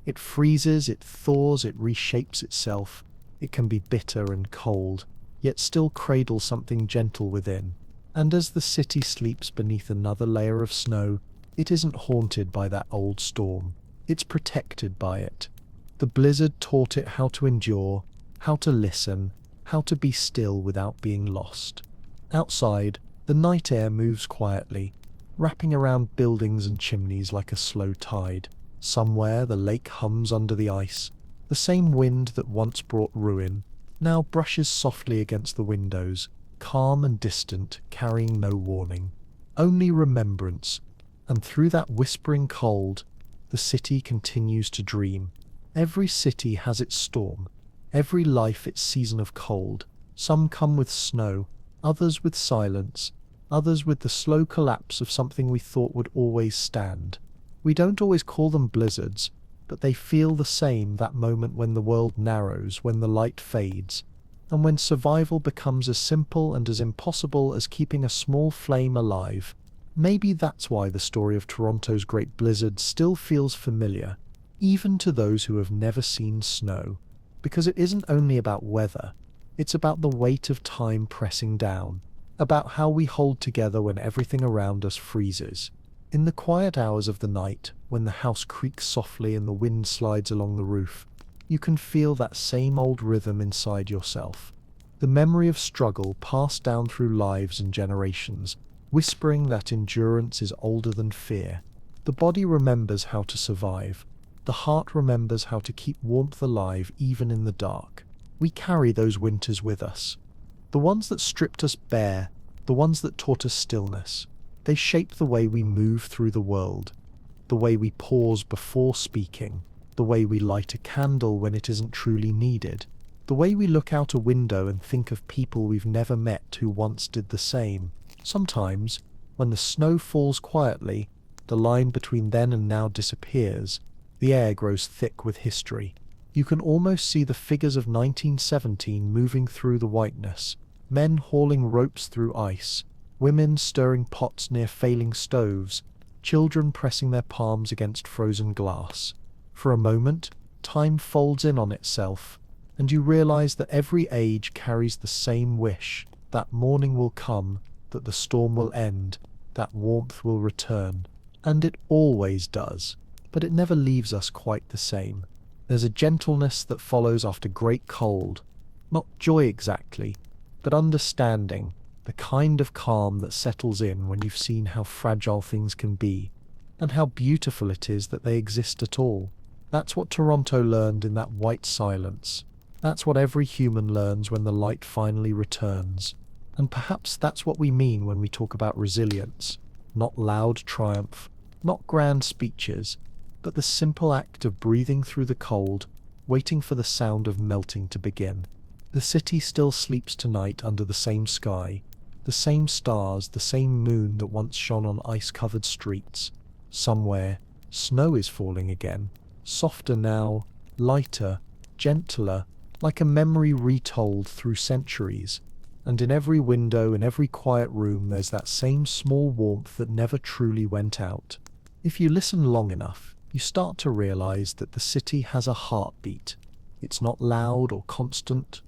It freezes, it thaws, it reshapes itself. It can be bitter and cold, yet still cradle something gentle within. And as the city sleeps beneath another layer of snow, it isn't haunted by that old storm. It's protected by it. The blizzard taught it how to endure, how to listen, how to be still without being lost. Outside, the night air moves quietly, wrapping around buildings and chimneys like a slow tide. Somewhere the lake hums under the ice. The same wind that once brought ruin now brushes softly against the windows, calm and distant, carrying no warning, only remembrance. And through that whispering cold, the city continues to dream. Every city has its storm, every life its season of cold. Some come with snow, others with silence, others with the slow collapse of something we thought would always stand. We don't always call them blizzards, but they feel the same, that moment when the world narrows, when the light fades, and when survival becomes as simple and as impossible as keeping a small flame alive. Maybe that's why the story of Toronto's Great Blizzard still feels familiar, even to those who have never seen snow, because it isn't only about weather, it's about the weight of time pressing down, about how we hold together when everything around us freezes. In the quiet hours of the night, when the house creaks softly and the wind slides along the roof, you can feel that same old rhythm inside yourself. The memory of struggle passed down through lives and generations, whispering that endurance is older than fear. The body remembers how to survive. The heart remembers how to keep warmth alive even in the dark. We carry those winters with us. The ones that stripped us bare, the ones that taught us stillness. They shape the way we move through the world, the way we pause before speaking, the way we light a candle when it isn't truly needed, the way we look out a window and think of people we've never met who once did the same. Sometimes, when the snow falls quietly, the line between then and now disappears. The air grows thick with history. You can almost see the figures of 1917 moving through the whiteness, men hauling ropes through ice, women stirring pots near failing stoves, children pressing their palms against frozen glass. For a moment, time folds in on itself, and you realize that every age carries the same wish: that morning will come, that the storm will end, that warmth will return. And it always does, but it never leaves us quite the same. There's a gentleness that follows after great cold, not joy exactly, but understanding, the kind of calm that settles in when you've seen how fragile things can be, and how beautiful it is that they exist at all. That's what Toronto learned in that white silence. That's what every human learns when the light finally returns. And perhaps that's what we mean when we talk about resilience. Not loud triumph, not grand speeches, but the simple act of breathing through the cold, waiting for the sound of melting to begin. The city still sleeps tonight under the same sky, the same stars, the same moon that once shone on ice-covered streets. Somewhere, snow is falling again, softer now, lighter, gentler, like a memory retold through centuries. And in every window, in every quiet room, there's that same small warmth that never truly went out. If you listen long enough, you start to realize that the city has a heartbeat. It's not loud or constant,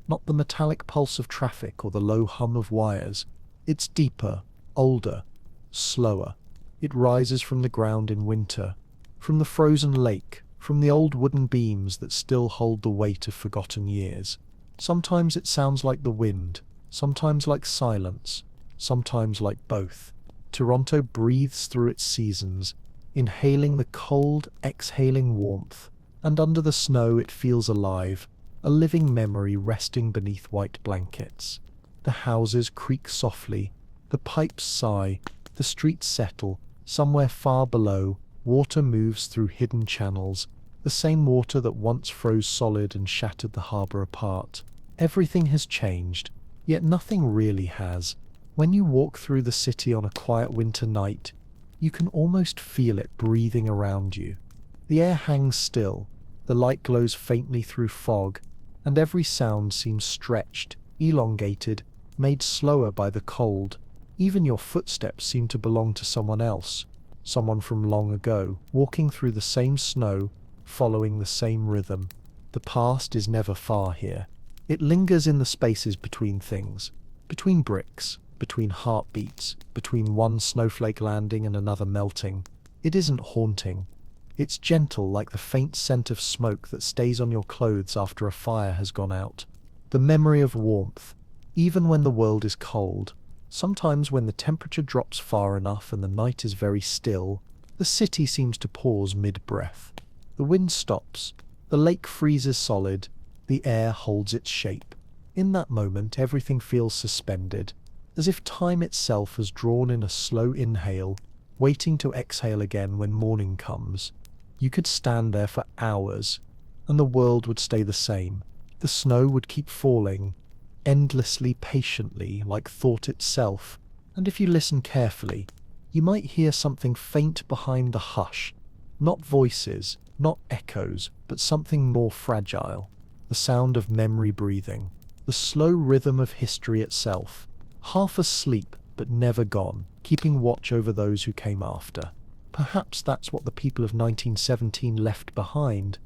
not the metallic pulse of traffic or the low hum of wires. It's deeper, older, slower. It rises from the ground in winter, from the frozen lake, from the old wooden beams that still hold the weight of forgotten years. Sometimes it sounds like the wind, sometimes like silence, sometimes like both. Toronto breathes through its seasons, inhaling the cold, exhaling warmth, and under the snow it feels alive, a living memory resting beneath white blankets. The houses creak softly, the pipes sigh, the streets settle. Somewhere far below, water moves through hidden channels, the same water that once froze solid and shattered the harbour apart. Everything has changed, yet nothing really has. When you walk through the city on a quiet winter night, you can almost feel it breathing around you. The air hangs still, the light glows faintly through fog, and every sound seems stretched, elongated, made slower by the cold. Even your footsteps seem to belong to someone else, someone from long ago, walking through the same snow, following the same rhythm. The past is never far here. It lingers in the spaces between things, between bricks, between heartbeats, between one snowflake landing and another melting. It isn't haunting. It's gentle, like the faint scent of smoke that stays on your clothes after a fire has gone out. The memory of warmth, even when the world is cold. Sometimes when the temperature drops far enough and the night is very still, the city seems to pause mid-breath. The wind stops, the lake freezes solid, the air holds its shape. In that moment everything feels suspended, as if time itself has drawn in a slow inhale, waiting to exhale again when morning comes. You could stand there for hours, and the world would stay the same. The snow would keep falling, endlessly, patiently, like thought itself, and if you listen carefully, you might hear something faint behind the hush. Not voices, not echoes, but something more fragile. The sound of memory breathing, the slow rhythm of history itself, half asleep but never gone, keeping watch over those who came after. Perhaps that's what the people of 1917 left behind.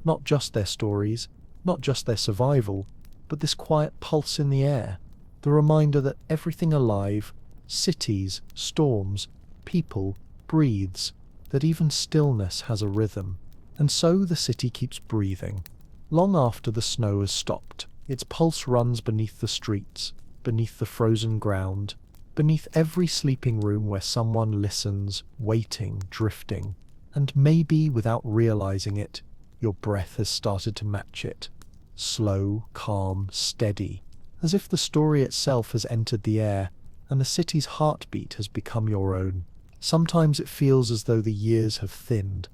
Not just their stories, not just their survival, but this quiet pulse in the air, the reminder that everything alive, cities, storms, people, breathes, that even stillness has a rhythm. And so the city keeps breathing. Long after the snow has stopped, its pulse runs beneath the streets, beneath the frozen ground, beneath every sleeping room where someone listens, waiting, drifting, and maybe, without realizing it, your breath has started to match it. Slow, calm, steady, as if the story itself has entered the air, and the city's heartbeat has become your own. Sometimes it feels as though the years have thinned,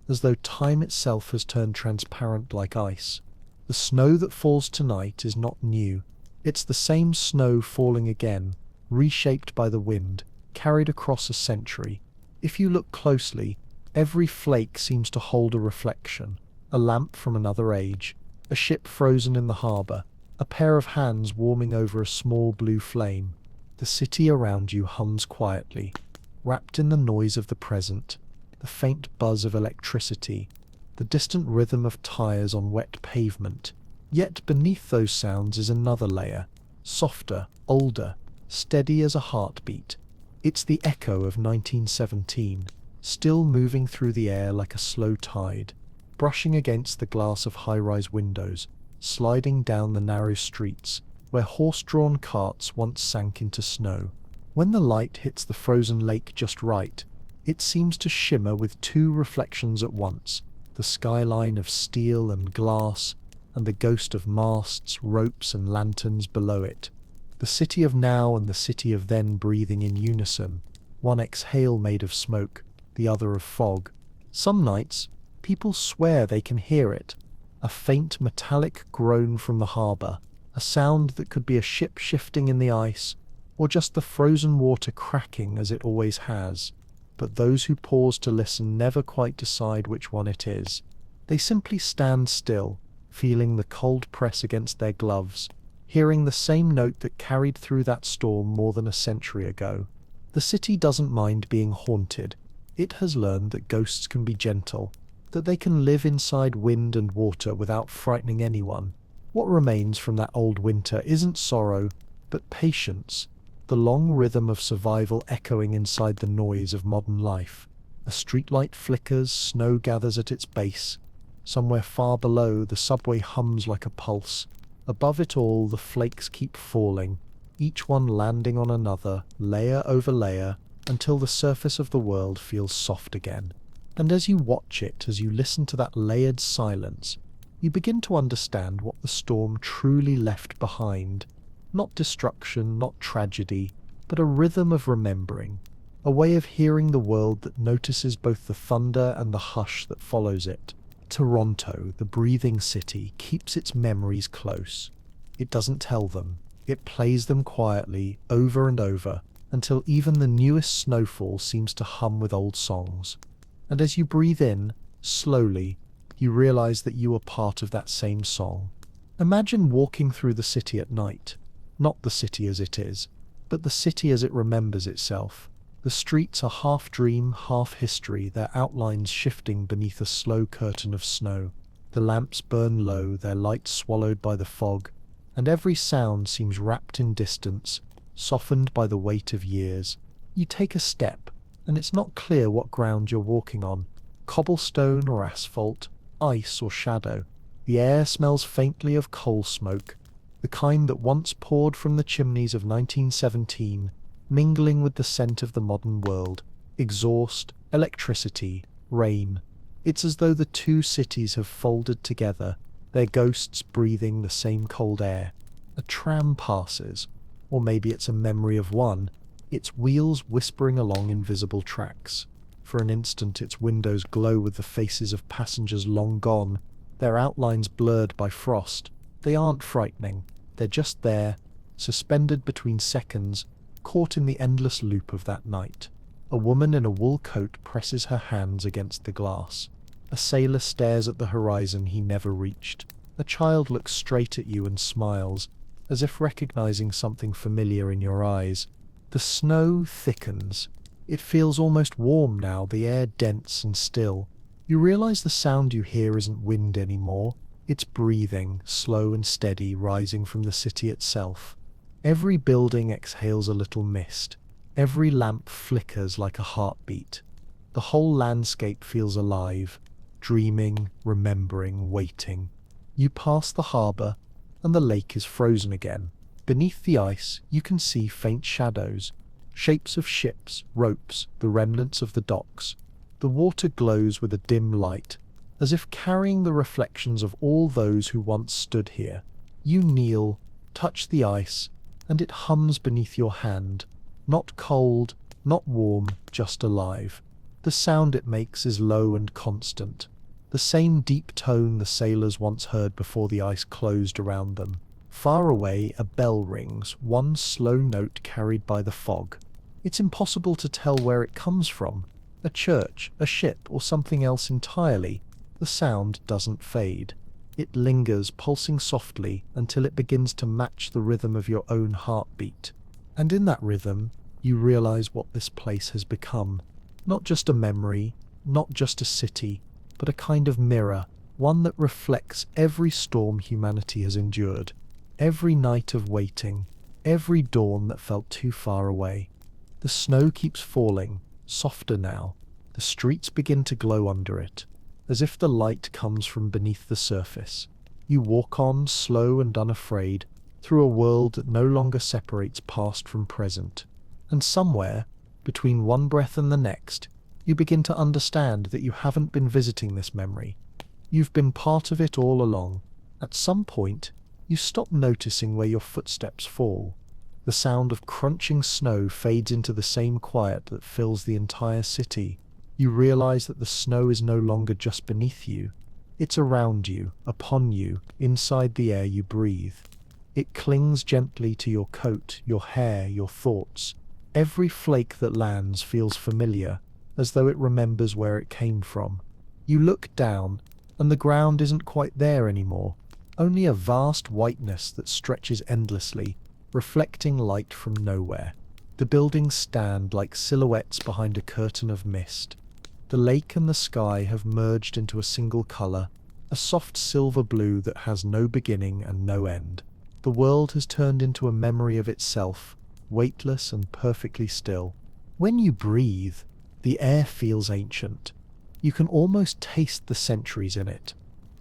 as though time itself has turned transparent like ice. The snow that falls tonight is not new. It's the same snow falling again, reshaped by the wind, carried across a century. If you look closely, every flake seems to hold a reflection, a lamp from another age, a ship frozen in the harbour, a pair of hands warming over a small blue flame. The city around you hums quietly, wrapped in the noise of the present, the faint buzz of electricity, the distant rhythm of tires on wet pavement. Yet beneath those sounds is another layer, softer, older, steady as a heartbeat. It's the echo of 1917, still moving through the air like a slow tide, brushing against the glass of high-rise windows, sliding down the narrow streets where horse-drawn carts once sank into snow. When the light hits the frozen lake just right, it seems to shimmer with two reflections at once, the skyline of steel and glass, and the ghost of masts, ropes, and lanterns below it. The city of now and the city of then breathing in unison, one exhale made of smoke, the other of fog. Some nights, people swear they can hear it, a faint metallic groan from the harbour, a sound that could be a ship shifting in the ice, or just the frozen water cracking as it always has. But those who pause to listen never quite decide which one it is. They simply stand still, feeling the cold press against their gloves, hearing the same note that carried through that storm more than a century ago. The city doesn't mind being haunted. It has learned that ghosts can be gentle, that they can live inside wind and water without frightening anyone. What remains from that old winter isn't sorrow, but patience, the long rhythm of survival echoing inside the noise of modern life. A streetlight flickers, snow gathers at its base. Somewhere far below, the subway hums like a pulse. Above it all, the flakes keep falling, each one landing on another, layer over layer, until the surface of the world feels soft again. And as you watch it, as you listen to that layered silence, you begin to understand what the storm truly left behind. Not destruction, not tragedy, but a rhythm of remembering, a way of hearing the world that notices both the thunder and the hush that follows it. Toronto, the breathing city, keeps its memories close. It doesn't tell them. It plays them quietly, over and over, until even the newest snowfall seems to hum with old songs. And as you breathe in, slowly, you realize that you are part of that same song. Imagine walking through the city at night. Not the city as it is, but the city as it remembers itself. The streets are half dream, half history, their outlines shifting beneath a slow curtain of snow. The lamps burn low, their light swallowed by the fog, and every sound seems wrapped in distance, softened by the weight of years. You take a step, and it's not clear what ground you're walking on, cobblestone or asphalt, ice or shadow. The air smells faintly of coal smoke, the kind that once poured from the chimneys of 1917, mingling with the scent of the modern world. Exhaust, electricity, rain. It's as though the two cities have folded together, their ghosts breathing the same cold air. A tram passes, or maybe it's a memory of one, its wheels whispering along invisible tracks. For an instant its windows glow with the faces of passengers long gone, their outlines blurred by frost. They aren't frightening, they're just there, suspended between seconds, caught in the endless loop of that night. A woman in a wool coat presses her hands against the glass. A sailor stares at the horizon he never reached. A child looks straight at you and smiles, as if recognizing something familiar in your eyes. The snow thickens. It feels almost warm now, the air dense and still. You realize the sound you hear isn't wind anymore. It's breathing, slow and steady, rising from the city itself. Every building exhales a little mist. Every lamp flickers like a heartbeat. The whole landscape feels alive, dreaming, remembering, waiting. You pass the harbour, and the lake is frozen again. Beneath the ice, you can see faint shadows, shapes of ships, ropes, the remnants of the docks. The water glows with a dim light, as if carrying the reflections of all those who once stood here. You kneel, touch the ice, and it hums beneath your hand. Not cold, not warm, just alive. The sound it makes is low and constant, the same deep tone the sailors once heard before the ice closed around them. Far away, a bell rings, one slow note carried by the fog. It's impossible to tell where it comes from. A church, a ship, or something else entirely. The sound doesn't fade. It lingers, pulsing softly, until it begins to match the rhythm of your own heartbeat. And in that rhythm, you realize what this place has become. Not just a memory, not just a city, but a kind of mirror, one that reflects every storm humanity has endured, every night of waiting, every dawn that felt too far away. The snow keeps falling, softer now. The streets begin to glow under it, as if the light comes from beneath the surface. You walk on, slow and unafraid, through a world that no longer separates past from present. And somewhere, between one breath and the next, you begin to understand that you haven't been visiting this memory. You've been part of it all along. At some point, you stop noticing where your footsteps fall. The sound of crunching snow fades into the same quiet that fills the entire city. You realize that the snow is no longer just beneath you. It's around you, upon you, inside the air you breathe. It clings gently to your coat, your hair, your thoughts. Every flake that lands feels familiar, as though it remembers where it came from. You look down, and the ground isn't quite there anymore, only a vast whiteness that stretches endlessly, reflecting light from nowhere. The buildings stand like silhouettes behind a curtain of mist. The lake and the sky have merged into a single color, a soft silver blue that has no beginning and no end. The world has turned into a memory of itself, weightless and perfectly still. When you breathe, the air feels ancient. You can almost taste the centuries in it.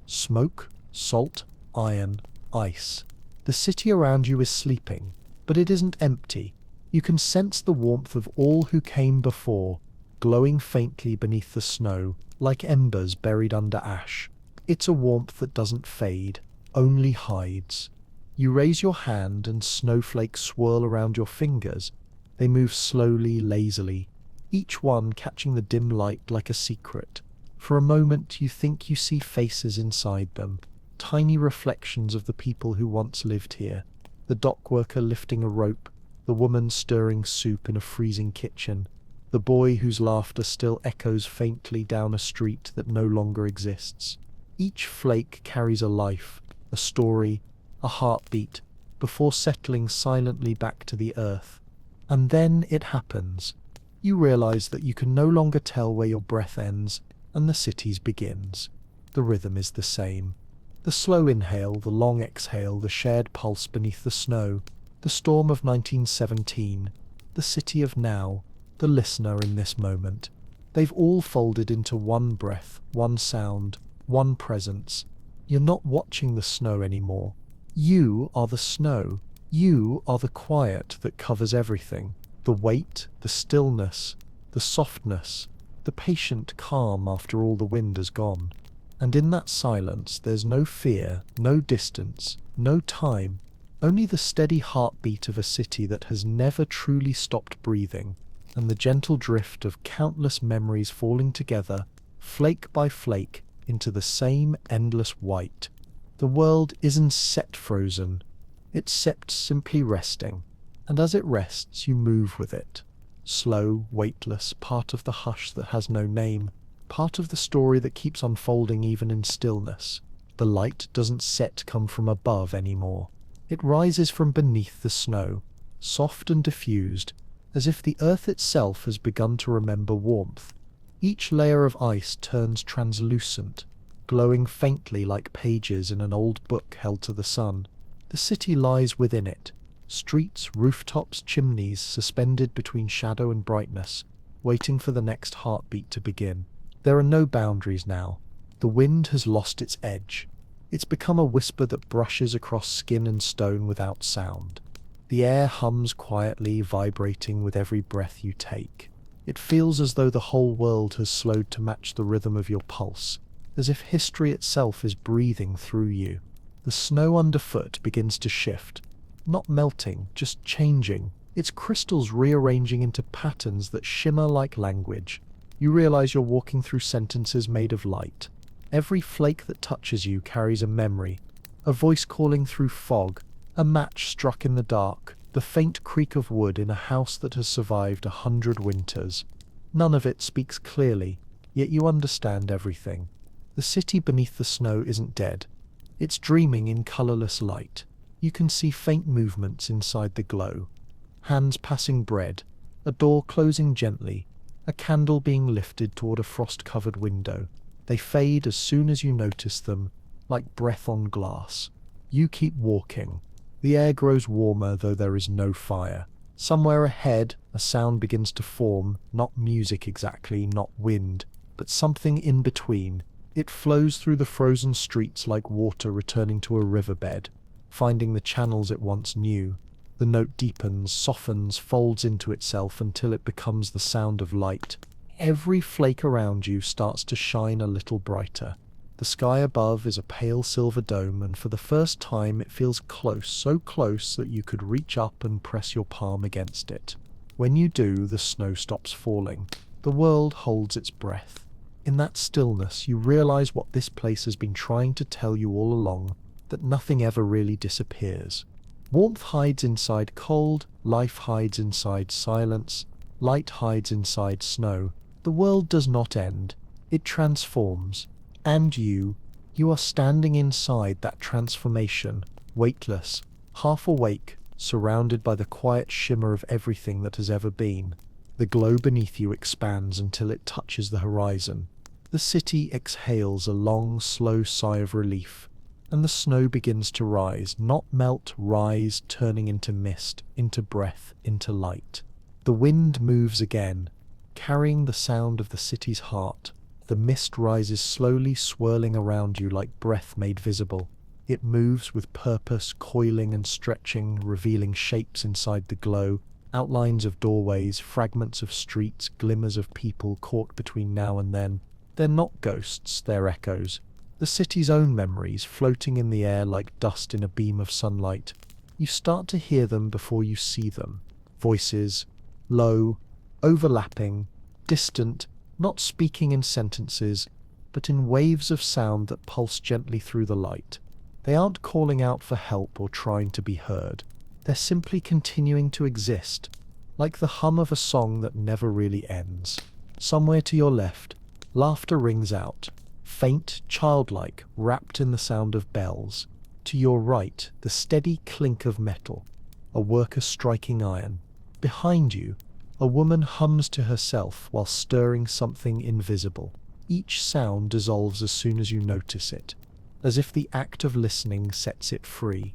Smoke, salt, iron, ice. The city around you is sleeping, but it isn't empty. You can sense the warmth of all who came before, glowing faintly beneath the snow, like embers buried under ash. It's a warmth that doesn't fade, only hides. You raise your hand and snowflakes swirl around your fingers. They move slowly, lazily, each one catching the dim light like a secret. For a moment you think you see faces inside them, tiny reflections of the people who once lived here. The dock worker lifting a rope, the woman stirring soup in a freezing kitchen, the boy whose laughter still echoes faintly down a street that no longer exists. Each flake carries a life, a story, a heartbeat, before settling silently back to the earth. And then it happens. You realize that you can no longer tell where your breath ends and the city's begins. The rhythm is the same. The slow inhale, the long exhale, the shared pulse beneath the snow, the storm of 1917, the city of now, the listener in this moment. They've all folded into one breath, one sound, one presence. You're not watching the snow anymore. You are the snow. You are the quiet that covers everything. The weight, the stillness, the softness, the patient calm after all the wind has gone. And in that silence there's no fear, no distance, no time, only the steady heartbeat of a city that has never truly stopped breathing, and the gentle drift of countless memories falling together, flake by flake, into the same endless white. The world isn't set frozen, it's set simply resting, and as it rests you move with it. Slow, weightless, part of the hush that has no name, part of the story that keeps unfolding even in stillness. The light doesn't come from above anymore. It rises from beneath the snow, soft and diffused, as if the earth itself has begun to remember warmth. Each layer of ice turns translucent, glowing faintly like pages in an old book held to the sun. The city lies within it, streets, rooftops, chimneys suspended between shadow and brightness, waiting for the next heartbeat to begin. There are no boundaries now. The wind has lost its edge. It's become a whisper that brushes across skin and stone without sound. The air hums quietly, vibrating with every breath you take. It feels as though the whole world has slowed to match the rhythm of your pulse, as if history itself is breathing through you. The snow underfoot begins to shift, not melting, just changing, its crystals rearranging into patterns that shimmer like language. You realize you're walking through sentences made of light. Every flake that touches you carries a memory, a voice calling through fog, a match struck in the dark, the faint creak of wood in a house that has survived 100 winters. None of it speaks clearly, yet you understand everything. The city beneath the snow isn't dead. It's dreaming in colorless light. You can see faint movements inside the glow. Hands passing bread, a door closing gently, a candle being lifted toward a frost-covered window. They fade as soon as you notice them, like breath on glass. You keep walking. The air grows warmer, though there is no fire. Somewhere ahead, a sound begins to form, not music exactly, not wind, but something in between. It flows through the frozen streets like water returning to a riverbed, finding the channels it once knew. The note deepens, softens, folds into itself until it becomes the sound of light. Every flake around you starts to shine a little brighter. The sky above is a pale silver dome, and for the first time it feels close, so close that you could reach up and press your palm against it. When you do, the snow stops falling. The world holds its breath. In that stillness, you realize what this place has been trying to tell you all along, that nothing ever really disappears. Warmth hides inside cold, life hides inside silence, light hides inside snow. The world does not end, it transforms. And you are standing inside that transformation, weightless, half awake, surrounded by the quiet shimmer of everything that has ever been. The glow beneath you expands until it touches the horizon. The city exhales a long, slow sigh of relief, and the snow begins to rise, not melt, rise, turning into mist, into breath, into light. The wind moves again, carrying the sound of the city's heart. The mist rises slowly, swirling around you like breath made visible. It moves with purpose, coiling and stretching, revealing shapes inside the glow, outlines of doorways, fragments of streets, glimmers of people caught between now and then. They're not ghosts, they're echoes. The city's own memories floating in the air like dust in a beam of sunlight. You start to hear them before you see them. Voices, low, overlapping, distant, not speaking in sentences, but in waves of sound that pulse gently through the light. They aren't calling out for help or trying to be heard. They're simply continuing to exist, like the hum of a song that never really ends. Somewhere to your left, laughter rings out, faint, childlike, wrapped in the sound of bells. To your right, the steady clink of metal, a worker striking iron. Behind you, a woman hums to herself while stirring something invisible. Each sound dissolves as soon as you notice it, as if the act of listening sets it free.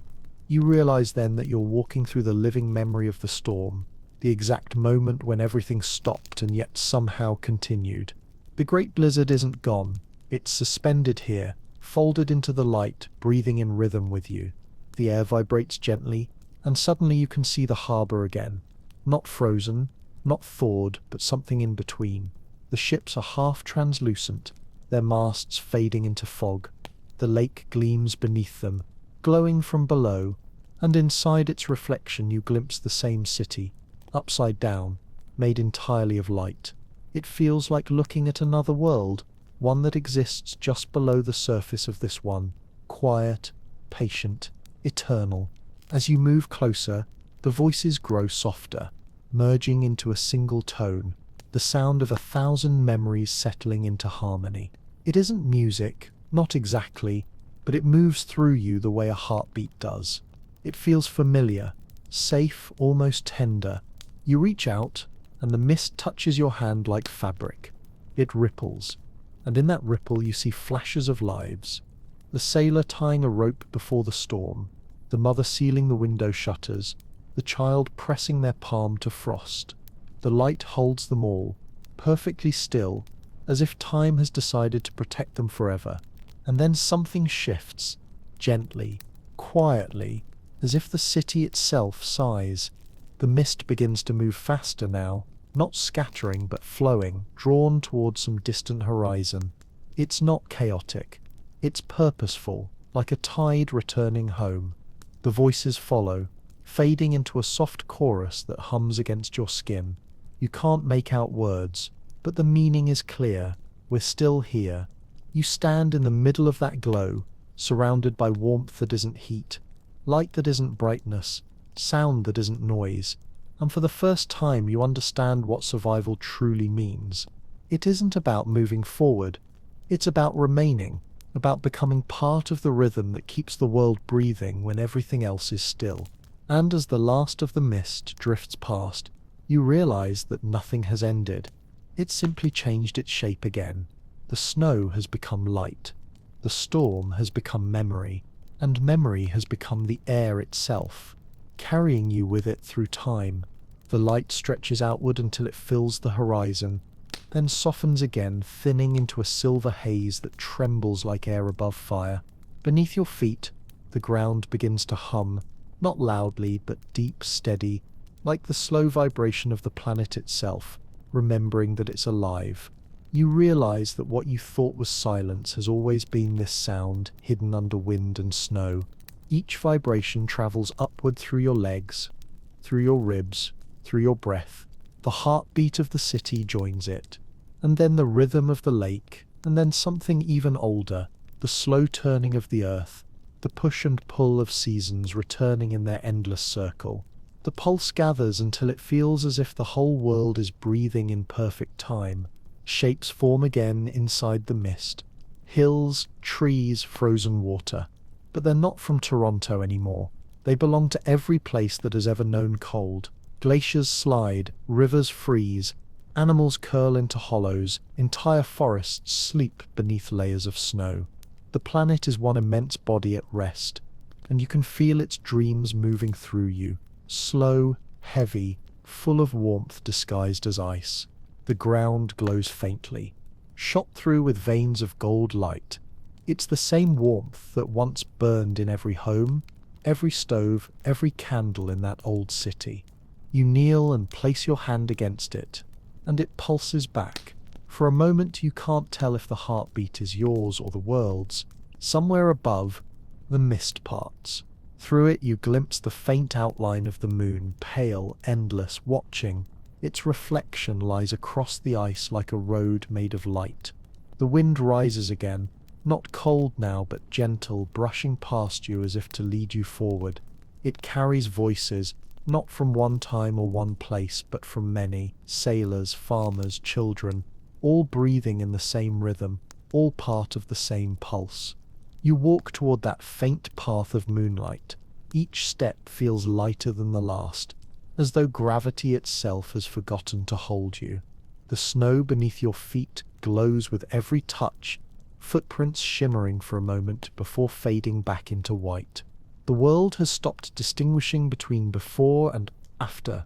You realize then that you're walking through the living memory of the storm, the exact moment when everything stopped and yet somehow continued. The great blizzard isn't gone, it's suspended here, folded into the light, breathing in rhythm with you. The air vibrates gently, and suddenly you can see the harbor again. Not frozen, not thawed, but something in between. The ships are half translucent, their masts fading into fog. The lake gleams beneath them, glowing from below, and inside its reflection you glimpse the same city, upside down, made entirely of light. It feels like looking at another world, one that exists just below the surface of this one, quiet, patient, eternal. As you move closer, the voices grow softer, merging into a single tone, the sound of 1,000 memories settling into harmony. It isn't music, not exactly, but it moves through you the way a heartbeat does. It feels familiar, safe, almost tender. You reach out, and the mist touches your hand like fabric. It ripples, and in that ripple you see flashes of lives. The sailor tying a rope before the storm, the mother sealing the window shutters, the child pressing their palm to frost. The light holds them all, perfectly still, as if time has decided to protect them forever. And then something shifts, gently, quietly, as if the city itself sighs. The mist begins to move faster now, not scattering but flowing, drawn towards some distant horizon. It's not chaotic. It's purposeful, like a tide returning home. The voices follow, fading into a soft chorus that hums against your skin. You can't make out words, but the meaning is clear. We're still here. You stand in the middle of that glow, surrounded by warmth that isn't heat, light that isn't brightness, sound that isn't noise, and for the first time you understand what survival truly means. It isn't about moving forward, it's about remaining, about becoming part of the rhythm that keeps the world breathing when everything else is still. And as the last of the mist drifts past, you realize that nothing has ended. It's simply changed its shape again. The snow has become light, the storm has become memory, and memory has become the air itself, carrying you with it through time. The light stretches outward until it fills the horizon, then softens again, thinning into a silver haze that trembles like air above fire. Beneath your feet, the ground begins to hum, not loudly, but deep, steady, like the slow vibration of the planet itself, remembering that it's alive. You realize that what you thought was silence has always been this sound, hidden under wind and snow. Each vibration travels upward through your legs, through your ribs, through your breath. The heartbeat of the city joins it, and then the rhythm of the lake, and then something even older, the slow turning of the earth, the push and pull of seasons returning in their endless circle. The pulse gathers until it feels as if the whole world is breathing in perfect time. Shapes form again inside the mist. Hills, trees, frozen water. But they're not from Toronto anymore. They belong to every place that has ever known cold. Glaciers slide, rivers freeze, animals curl into hollows, entire forests sleep beneath layers of snow. The planet is one immense body at rest, and you can feel its dreams moving through you. Slow, heavy, full of warmth disguised as ice. The ground glows faintly, shot through with veins of gold light. It's the same warmth that once burned in every home, every stove, every candle in that old city. You kneel and place your hand against it, and it pulses back. For a moment you can't tell if the heartbeat is yours or the world's. Somewhere above, the mist parts. Through it you glimpse the faint outline of the moon, pale, endless, watching. Its reflection lies across the ice like a road made of light. The wind rises again, not cold now but gentle, brushing past you as if to lead you forward. It carries voices, not from one time or one place, but from many, sailors, farmers, children, all breathing in the same rhythm, all part of the same pulse. You walk toward that faint path of moonlight. Each step feels lighter than the last, as though gravity itself has forgotten to hold you. The snow beneath your feet glows with every touch, footprints shimmering for a moment before fading back into white. The world has stopped distinguishing between before and after.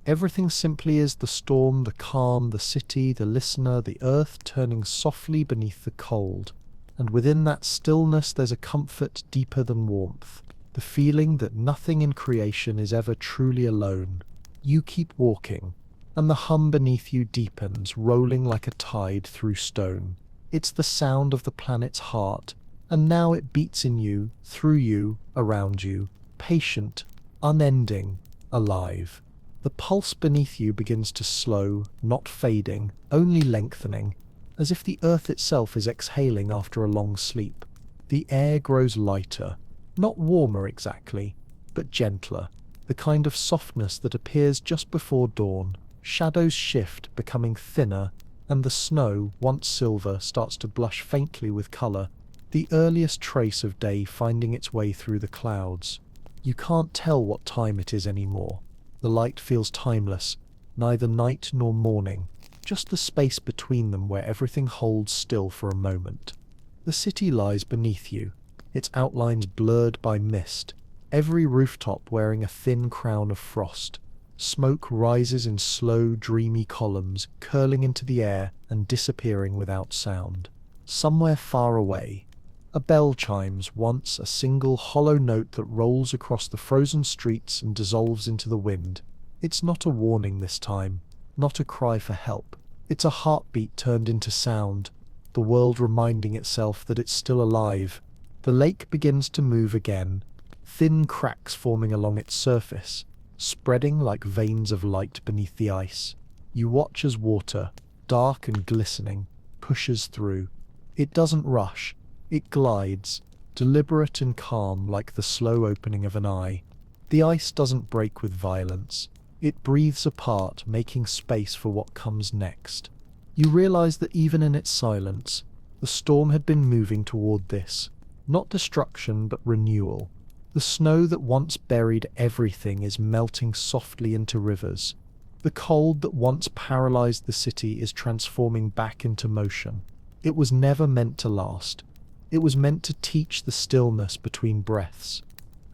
Everything simply is: the storm, the calm, the city, the listener, the earth turning softly beneath the cold. And within that stillness there's a comfort deeper than warmth, the feeling that nothing in creation is ever truly alone. You keep walking, and the hum beneath you deepens, rolling like a tide through stone. It's the sound of the planet's heart, and now it beats in you, through you, around you, patient, unending, alive. The pulse beneath you begins to slow, not fading, only lengthening, as if the earth itself is exhaling after a long sleep. The air grows lighter, not warmer exactly, but gentler, the kind of softness that appears just before dawn. Shadows shift, becoming thinner, and the snow, once silver, starts to blush faintly with colour, the earliest trace of day finding its way through the clouds. You can't tell what time it is anymore. The light feels timeless, neither night nor morning, just the space between them where everything holds still for a moment. The city lies beneath you, its outlines blurred by mist, every rooftop wearing a thin crown of frost. Smoke rises in slow, dreamy columns, curling into the air and disappearing without sound. Somewhere far away, a bell chimes, once a single hollow note that rolls across the frozen streets and dissolves into the wind. It's not a warning this time, not a cry for help. It's a heartbeat turned into sound, the world reminding itself that it's still alive. The lake begins to move again, thin cracks forming along its surface, spreading like veins of light beneath the ice. You watch as water, dark and glistening, pushes through. It doesn't rush, it glides, deliberate and calm like the slow opening of an eye. The ice doesn't break with violence. It breathes apart, making space for what comes next. You realize that even in its silence, the storm had been moving toward this. Not destruction, but renewal. The snow that once buried everything is melting softly into rivers. The cold that once paralyzed the city is transforming back into motion. It was never meant to last. It was meant to teach the stillness between breaths.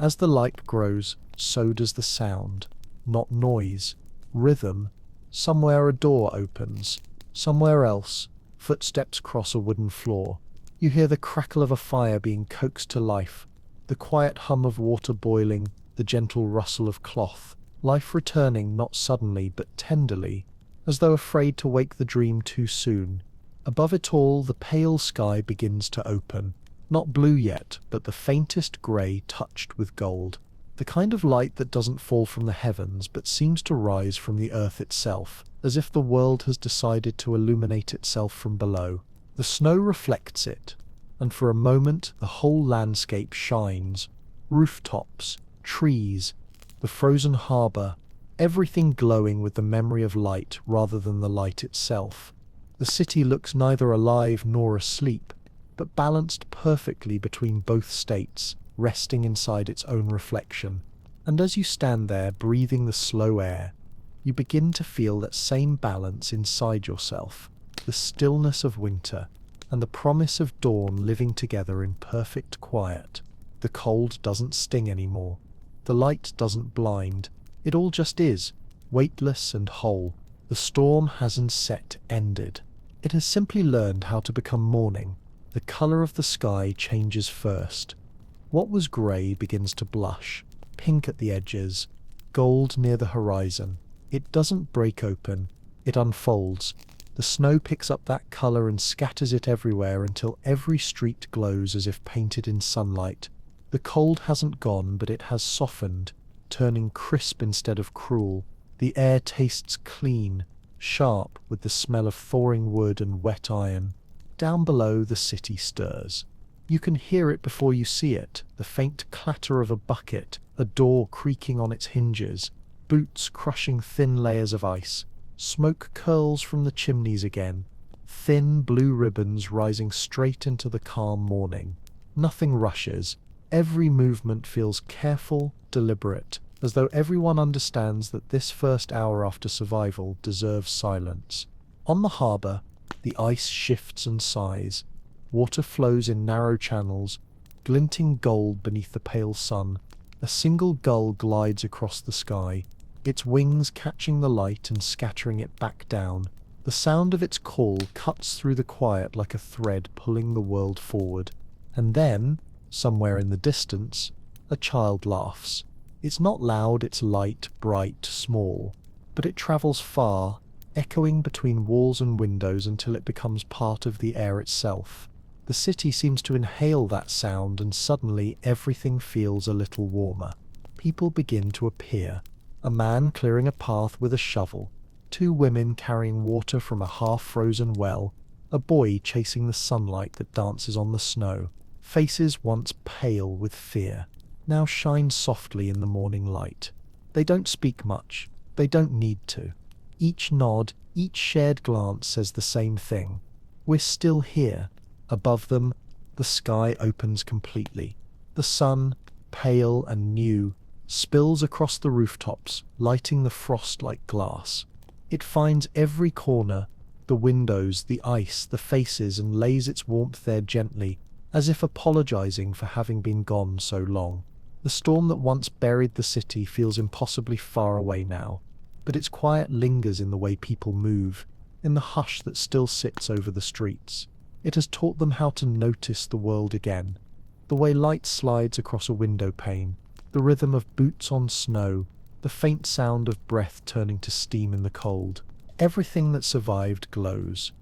As the light grows, so does the sound. Not noise, rhythm. Somewhere a door opens. Somewhere else, footsteps cross a wooden floor. You hear the crackle of a fire being coaxed to life, the quiet hum of water boiling, the gentle rustle of cloth. Life returning not suddenly but tenderly, as though afraid to wake the dream too soon. Above it all, the pale sky begins to open. Not blue yet, but the faintest grey touched with gold. The kind of light that doesn't fall from the heavens but seems to rise from the earth itself, as if the world has decided to illuminate itself from below. The snow reflects it, and for a moment the whole landscape shines. Rooftops, trees, the frozen harbour, everything glowing with the memory of light rather than the light itself. The city looks neither alive nor asleep, but balanced perfectly between both states, resting inside its own reflection. And as you stand there breathing the slow air, you begin to feel that same balance inside yourself, the stillness of winter, and the promise of dawn living together in perfect quiet. The cold doesn't sting anymore. The light doesn't blind. It all just is, weightless and whole. The storm hasn't ended. It has simply learned how to become morning. The colour of the sky changes first. What was grey begins to blush, pink at the edges, gold near the horizon. It doesn't break open, it unfolds. The snow picks up that colour and scatters it everywhere until every street glows as if painted in sunlight. The cold hasn't gone, but it has softened, turning crisp instead of cruel. The air tastes clean, sharp with the smell of thawing wood and wet iron. Down below, the city stirs. You can hear it before you see it, the faint clatter of a bucket, a door creaking on its hinges, boots crushing thin layers of ice. Smoke curls from the chimneys again, thin blue ribbons rising straight into the calm morning. Nothing rushes. Every movement feels careful, deliberate, as though everyone understands that this first hour after survival deserves silence. On the harbour, the ice shifts and sighs. Water flows in narrow channels, glinting gold beneath the pale sun. A single gull glides across the sky, its wings catching the light and scattering it back down. The sound of its call cuts through the quiet like a thread pulling the world forward. And then, somewhere in the distance, a child laughs. It's not loud, it's light, bright, small, but it travels far, echoing between walls and windows until it becomes part of the air itself. The city seems to inhale that sound, and suddenly everything feels a little warmer. People begin to appear. A man clearing a path with a shovel, two women carrying water from a half-frozen well, a boy chasing the sunlight that dances on the snow. Faces once pale with fear now shine softly in the morning light. They don't speak much. They don't need to. Each nod, each shared glance says the same thing. We're still here. Above them, the sky opens completely. The sun, pale and new, spills across the rooftops, lighting the frost like glass. It finds every corner, the windows, the ice, the faces, and lays its warmth there gently, as if apologizing for having been gone so long. The storm that once buried the city feels impossibly far away now, but its quiet lingers in the way people move, in the hush that still sits over the streets. It has taught them how to notice the world again, the way light slides across a window pane, the rhythm of boots on snow, the faint sound of breath turning to steam in the cold. Everything that survived glows.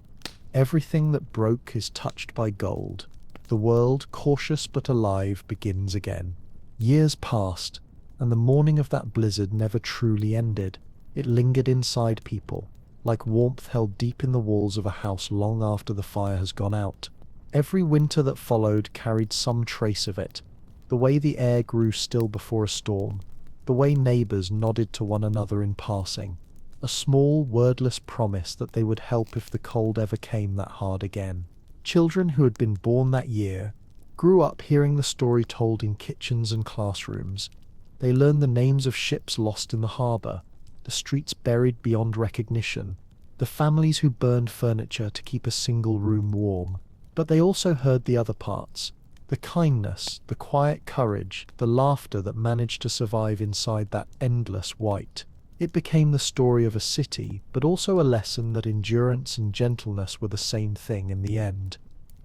Everything that broke is touched by gold. The world, cautious but alive, begins again. Years passed, and the morning of that blizzard never truly ended. It lingered inside people, like warmth held deep in the walls of a house long after the fire has gone out. Every winter that followed carried some trace of it. The way the air grew still before a storm, the way neighbours nodded to one another in passing. A small, wordless promise that they would help if the cold ever came that hard again. Children who had been born that year grew up hearing the story told in kitchens and classrooms. They learned the names of ships lost in the harbour, the streets buried beyond recognition, the families who burned furniture to keep a single room warm. But they also heard the other parts, the kindness, the quiet courage, the laughter that managed to survive inside that endless white. It became the story of a city, but also a lesson that endurance and gentleness were the same thing in the end.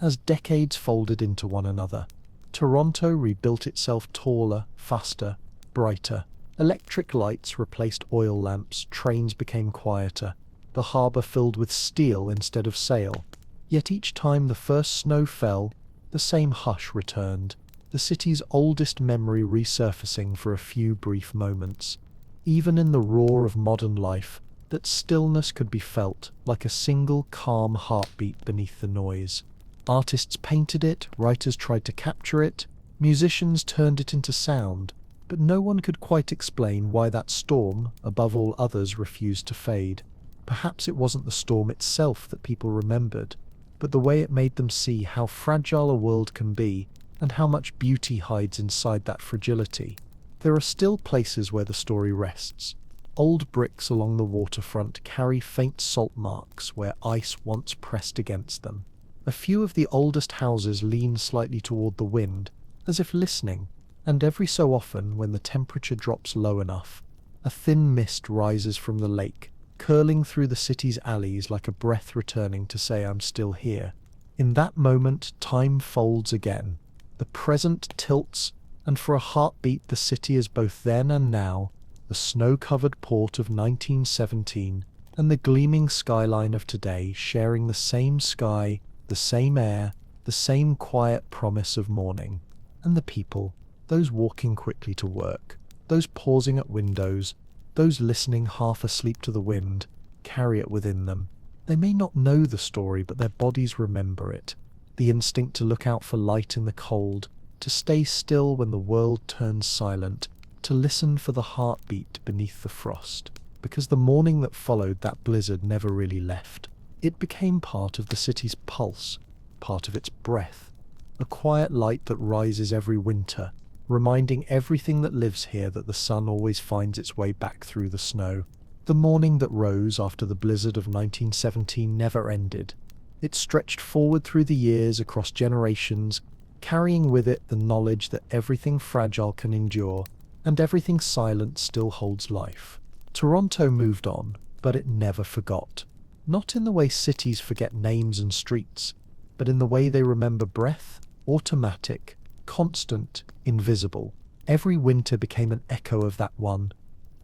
As decades folded into one another, Toronto rebuilt itself taller, faster, brighter. Electric lights replaced oil lamps, trains became quieter, the harbour filled with steel instead of sail. Yet each time the first snow fell, the same hush returned, the city's oldest memory resurfacing for a few brief moments. Even in the roar of modern life, that stillness could be felt, like a single calm heartbeat beneath the noise. Artists painted it, writers tried to capture it, musicians turned it into sound, but no one could quite explain why that storm, above all others, refused to fade. Perhaps it wasn't the storm itself that people remembered, but the way it made them see how fragile a world can be and how much beauty hides inside that fragility. There are still places where the story rests. Old bricks along the waterfront carry faint salt marks where ice once pressed against them. A few of the oldest houses lean slightly toward the wind, as if listening, and every so often, when the temperature drops low enough, a thin mist rises from the lake, curling through the city's alleys like a breath returning to say, "I'm still here." In that moment, time folds again. The present tilts, and for a heartbeat the city is both then and now, the snow-covered port of 1917 and the gleaming skyline of today, sharing the same sky, the same air, the same quiet promise of morning. And the people, those walking quickly to work, those pausing at windows, those listening half asleep to the wind, carry it within them. They may not know the story, but their bodies remember it. The instinct to look out for light in the cold, to stay still when the world turns silent, to listen for the heartbeat beneath the frost. Because the morning that followed that blizzard never really left. It became part of the city's pulse, part of its breath. A quiet light that rises every winter, reminding everything that lives here that the sun always finds its way back through the snow. The morning that rose after the blizzard of 1917 never ended. It stretched forward through the years, across generations, carrying with it the knowledge that everything fragile can endure, and everything silent still holds life. Toronto moved on, but it never forgot. Not in the way cities forget names and streets, but in the way they remember breath, automatic, constant, invisible. Every winter became an echo of that one.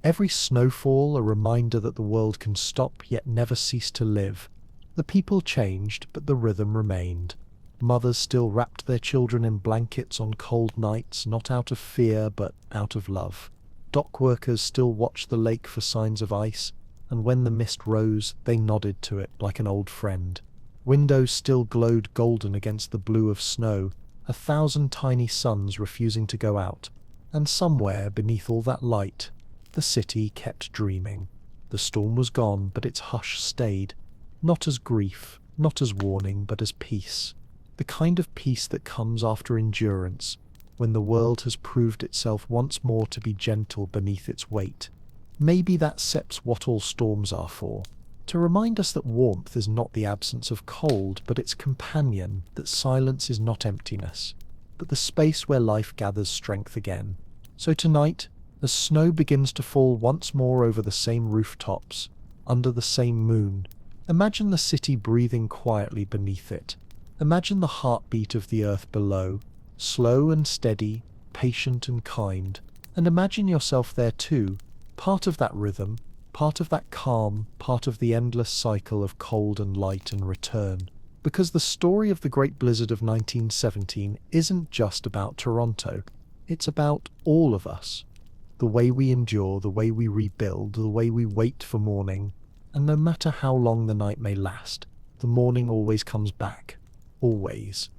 Every snowfall a reminder that the world can stop yet never cease to live. The people changed, but the rhythm remained. Mothers still wrapped their children in blankets on cold nights, not out of fear, but out of love. Dock workers still watched the lake for signs of ice, and when the mist rose, they nodded to it like an old friend. Windows still glowed golden against the blue of snow, 1,000 tiny suns refusing to go out. And somewhere beneath all that light, the city kept dreaming. The storm was gone, but its hush stayed. Not as grief, not as warning, but as peace. The kind of peace that comes after endurance, when the world has proved itself once more to be gentle beneath its weight. Maybe that's what all storms are for. To remind us that warmth is not the absence of cold, but its companion, that silence is not emptiness, but the space where life gathers strength again. So tonight, as snow begins to fall once more over the same rooftops, under the same moon, imagine the city breathing quietly beneath it. Imagine the heartbeat of the earth below, slow and steady, patient and kind, and imagine yourself there too, part of that rhythm, part of that calm, part of the endless cycle of cold and light and return. Because the story of the Great Blizzard of 1917 isn't just about Toronto, it's about all of us. The way we endure, the way we rebuild, the way we wait for morning, and no matter how long the night may last, the morning always comes back. Always.